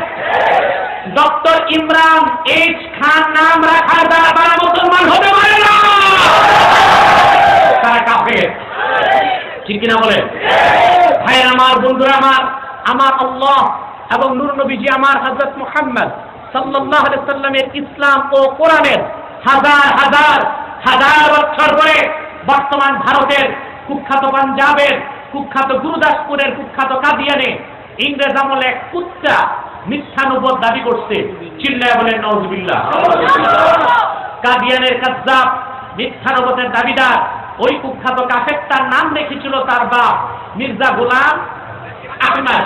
Speaker 1: ডক্টর ইমরান এইচ খান নাম রাখার দ্বারা তারা মুসলমান হতে পারে না, তারা কাফের। ঠিক কিনা বলেন? ভাইয়ের আমার, বন্ধুরা আমার, আমার আল্লাহ এবং নূর নবীজি আমার হযরত মুহাম্মদ সাল্লাল্লাহু আলাইহি সাল্লামের ইসলাম ও কোরআনের হাজার হাজার হাজার বছর ধরে বর্তমান ভারতের কুখ্যাত পাঞ্জাবের কুখ্যাত গুরুদাসপুরের কুখ্যাত কাদিয়ানে ইংরেজ আমলে এক কুত্তা মিথ্যা নবুয়ত দাবি করছে। চিল্লায় বলেন নাউযুবিল্লাহ। কাদিয়ানের কাযযাব মিথ্যা নবুয়তের দাবিদার ওই কুখ্যাত কাফেরটার নাম রেখেছিল তার বাপ মির্জা গোলাম আহমদ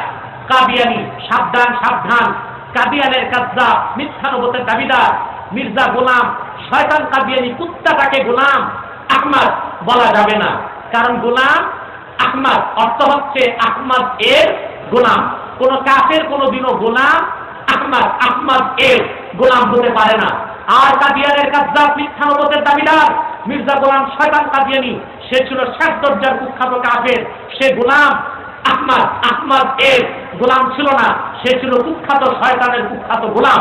Speaker 1: কাদিয়ানী। সাবধান সাবধান, কাদিয়ানের কাযযাব মিথ্যা নবুয়তের দাবিদার মির্জা গোলাম শয়তান কাদিয়ানী কুত্তাটাকে গোলাম আহমদ বলা যাবে না, কারণ গোলাম আহমদ অর্থ হচ্ছে আহমদ এর গোলাম। কোন কাফের কোনদিনও গোলাম আহমদ আহমদ এর গোলাম হতে পারে না। আর কাদিয়ানের কাযযাব মিথ্যা নবুয়তের দাবিদার মির্জা গোলাম শয়তান কাদিয়ানী, সে ছিল শেষ দরজার কুখ্যাত কাফের। সে গোলাম আহমদ আহমদ এর গোলাম ছিল না, সে ছিল কুখ্যাত শয়তানের কুখ্যাত গোলাম।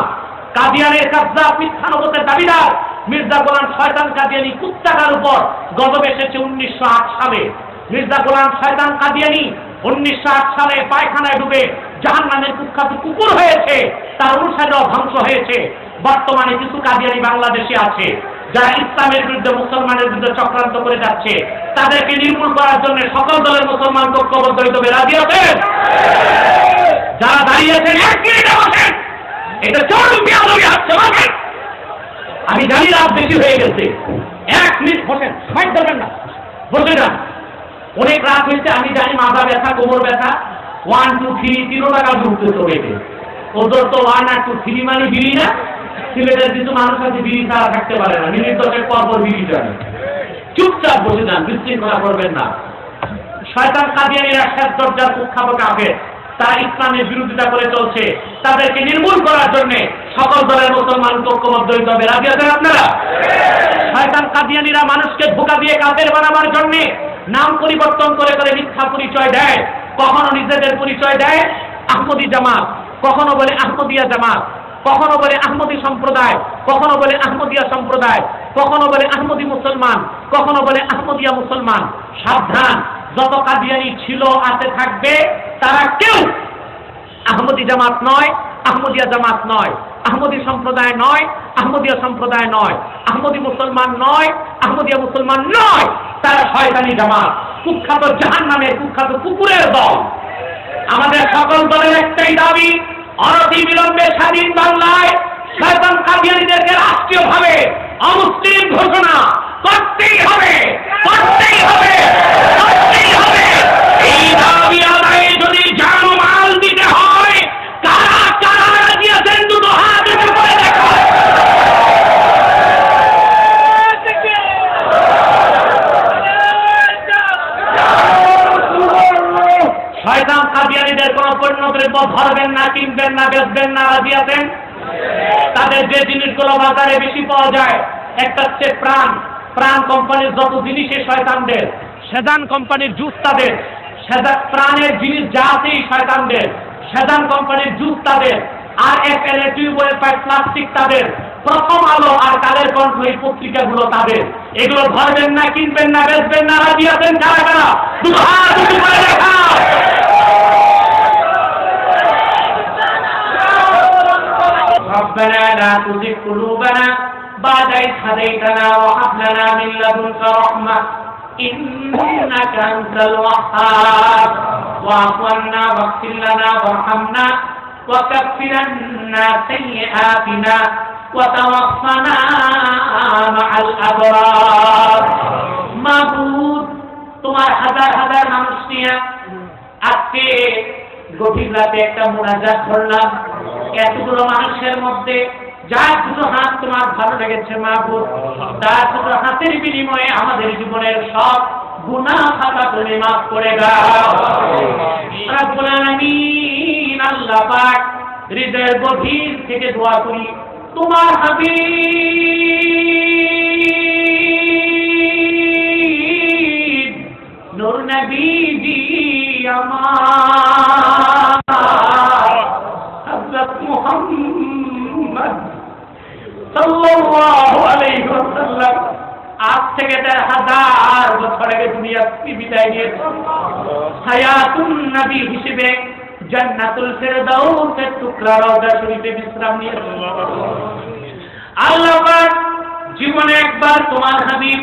Speaker 1: কাদিয়ানের কাযযাব মিথ্যা নবুয়তের দাবিদার মির্জা গোলাম শয়তান কাদিয়ানী কুত্তাটার উপর গজব এসেছে 1908 সালে। মির্জা গোলাম শয়তান কাদিয়ানী 1908 সালে পায়খানায় ডুবে জাহান্নামের কুখ্যাত কুকুর হয়েছে, তার অনুসারীরাও ধ্বংস হয়েছে। বর্তমানে কিছু কাদিয়ানী বাংলাদেশে আছে যারা ইসলামের বিরুদ্ধে মুসলমানের বিরুদ্ধে চক্রান্ত করে যাচ্ছে, তাদেরকে নির্মূল করার জন্য সকল দলের মুসলমান ঐক্যবদ্ধ হইতে হবে। রাজি আছেন? যারা দাঁড়িয়েছেন এক মিনিটে বসেন, এটা চরম বেয়াদবি হচ্ছে। বসেন, আমি জানি রাত বেশি হয়ে গেছে, এক মিনিট বসেন, মাইক ধরবেন না, বসে যান। অনেক রাত হয়েছে, আমি জানি মাথা ব্যথা, কোমর ব্যথা, 1 2 3 3 টাকা ঢুকতে চলে গেছে। ওদের তো 1 আর 2 3 মানে বিড়ি না। সিলেটের কিছু মানুষ আছে বিড়ি ছাড়া থাকতে পারে না, মিনিট 10 পর পর বিড়ি জানে। চুপচাপ বসে যান, বিশৃঙ্খলা করবেন না। শয়তান কাদিয়ানীরা শেষ দরজার কুখ্যাত কাফের, তারা ইসলামের বিরোধিতা করে চলছে, তাদেরকে নির্মূল করার জন্য সকল দলের মুসলমান ঐক্যবদ্ধ হইতে হবে। রাজি আছেন আপনারা? শয়তান কাদিয়ানীরা মানুষকে ধোঁকা দিয়ে কাফের বানাবার জন্য নাম পরিবর্তন করে করে মিথ্যা পরিচয় দেয়। কখনো নিজেদের পরিচয় দেয় আহমদী জামাত, কখনো বলে আহমদিয়া জামাত, কখনো বলে আহমদী সম্প্রদায়, কখনো বলে আহমদিয়া সম্প্রদায়, কখনো বলে আহমদী মুসলমান, কখনো বলে আহমদিয়া মুসলমান। সাবধান, যত কাদিয়ানি ছিল আছে থাকবে, তারা কেউ আহমদী জামাত নয়, আহমদিয়া জামাত নয়, আহমদী সম্প্রদায় নয়, আহমদিয়া সম্প্রদায় নয়, আহমদী মুসলমান নয়, আহমদিয়া মুসলমান নয়। তারা শয়তানি জামাত, কুখ্যাত জাহান্নামের কুখ্যাত কুকুরের দল। আমাদের সকল দলের একটাই দাবি, অনতি বিলম্বে স্বাধীন বাংলায় শয়তান কাদিয়ানীদেরকে রাষ্ট্রীয়ভাবে অমুসলিম ঘোষণা করতেই হবে, করতেই হবে, করতেই হবে। এই দাবি আদায়ে যদি জানমাল দিতে হয়, কারা কারা রাজি আছেন দুটো হাত উঁচু করে দেখো। শয়তান কাদিয়ানীদের কোন পণ্যদ্রব্য ধরবেন না, কিনবেন না, বেচবেন না, রাজি আছেন? তাদের যে জিনিসগুলো বাজারে বেশি পাওয়া যায়, একটা হচ্ছে প্রাণ। প্রাণ কোম্পানির যত জিনিসই শয়তানদের, সেজান কোম্পানির জুস তাদের, প্রাণের জিনিস যা আছেই শয়তানদের, সেজান কোম্পানির জুস তাদের, আর এফএল টিউবওয়েল পাইপ প্লাস্টিক তাদের, প্রথম আলো আর কালের কণ্ঠ এই পত্রিকাগুলো তাদের। এগুলো ধরবেন না, কিনবেন না, বেচবেন না, রাজি আছেন কারা কারা? দুটো হাত উঁচু করে দেখাও। ربنا لا تزغ قلوبنا بعد إذ هديتنا وهب لنا من لدنك رحمة إنك أنت الوهاب واعف عنا واغفر لنا وارحمنا وكفر عنا سيئاتنا وتوفنا مع الأبرار। মাবুদ, তোমার হাজার হাজার মানুষ নিয়ে আজকে গভীর রাতে একটা মুনাজাত করলাম। এতগুলো মানুষের মধ্যে যার দুটো হাত তোমার ভালো লেগেছে মাবুদ, তার দুটো হাতের বিনিময়ে আমাদের জীবনের সব গুনাহ খাতা তুমি মাফ করে দাও রব্বুল আলামিন। আল্লাহ পাক, হৃদয়ের গভীর থেকে দোয়া করি, তোমার হাবিব নূর নবীজি আমার হযরত মুহাম্মদ সাল্লাল্লাহু আলাইহি ওয়াসাল্লাম আজ থেকে ১,৫০০ বছর আগে দুনিয়া থেকে বিদায় নিয়েছেন। হায়াতুন নবী হিসেবে জান্নাতুল ফেরদাউসের টুকরা রওজা শরীফে বিশ্রাম নিয়েছেন। আল্লাহ পাক জীবনে একবার তোমার হাবিব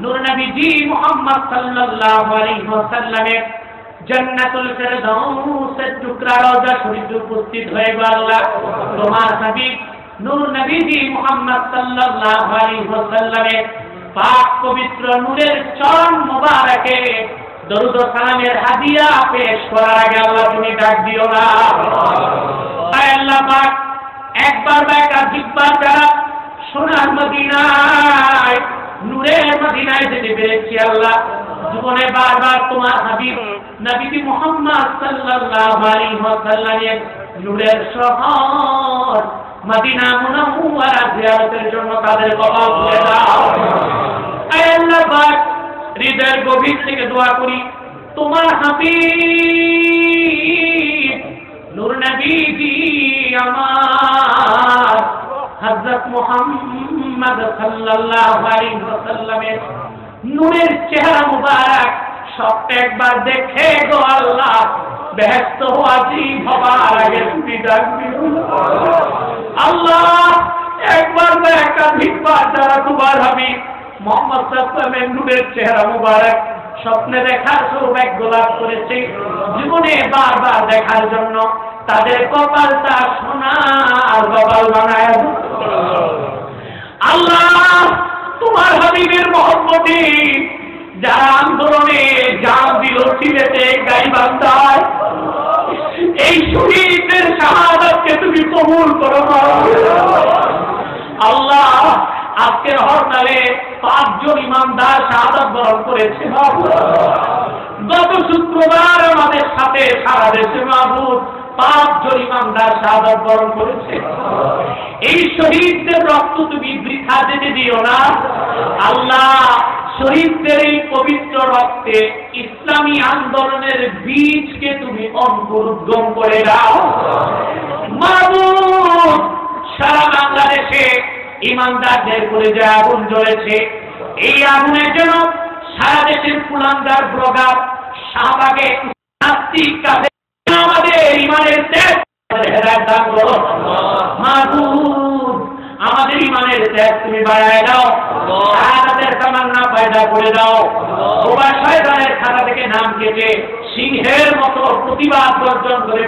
Speaker 1: নূর নবীজি মুহাম্মদ সাল্লাল্লাহু আলাইহি ওয়াসাল্লামের জান্নাতুল ফেরদাউসের টুকরা রওজা শরীফে উপস্থিত হয়ে গেল। আল্লাহ তোমার হাবিব নূর নবীজি মুহাম্মদ সাল্লাল্লাহু আলাইহি ওয়াসাল্লামের পাক পবিত্র নূরের চরণ মোবারকে দরুদ ও সালামের হাদিয়া পেশ করার আগে আল্লাহ তুমি ডাক দিও না। আল্লাহ পাক একবার বা একাধিকবার যারা সোনার মদিনায় নূরের মদিনায় যেতে পেরেছি আল্লাহ, জীবনে বারবার তোমার হাবিব নবী মুহাম্মদ সাল্লাল্লাহু আলাইহি ওয়াসাল্লামের নূরের শহর মদিনা মুনাওয়ারা জিয়ারতের জন্য তাদের কপাল খুলে দাও। আল্লাহ পাক হৃদয়ের গভীর থেকে দোয়া করি, তোমার হাবিব নূর নবীজি আমার হযরত মুহাম্মদ সাল্লাল্লাহু আলাইহি ওয়াসাল্লামের নূরের চেহারা মুবারক সবটা একবার দেখে গো আল্লাহ বেহেশত ওয়াজিব হবার আগে তুমি ডাক দিও আল্লাহ। একবার না একাধিকবার যারা তোমার হাবিব মুহাম্মদ সাল্লাল্লাহু আলাইহি ওয়াসাল্লামের নূরের চেহারা মুবারক স্বপ্নে দেখার সৌভাগ্য লাভ করেছে, জীবনে বারবার দেখার জন্য তাদের কপালটা সোনার কপাল বানায় আল্লাহ। তোমার হাবিবের মহব্বতে যারা আন্দোলনে জান দিল সিলেটে গাইবান্ধায়, এই শহীদদের শাহাদাতকে তুমি কবুল করো আল্লাহ। আজকের হরতালে ৫ জন ইমানদার শাহাদাত বরণ করেছে গত শুক্রবার আমাদের সাথে সারা দেশে মাহবুব ৫ জন ইমানদার শাহাদাত বরণ করেছে। এই শহীদদের রক্ত তুমি বৃথা যেতে দিও না আল্লাহ। শহীদদের এই পবিত্র রক্তে ইসলামী আন্দোলনের বীজকে তুমি অঙ্কুরোদ্গম করে দাও মাহবুব। বাংলাদেশে ইমানদারদের কলিজায় আগুন জ্বলেছে। এই আগুনের জন্য সারা দেশের কুলাঙ্গার ব্লগার শাহবাগে নাস্তিক কাছে আমাদের ইমানের ত্যাগ হেদায়েত দান করো মাবুদ, আমাদের ইমানের ত্যাগ তুমি বাড়ায় দাও, শাহাদাতের তামান্না পয়দা করে দাও। ওবা শয়তানের খাতা থেকে নাম কেটে সিংহের মতো প্রতিবাদ বর্জন করে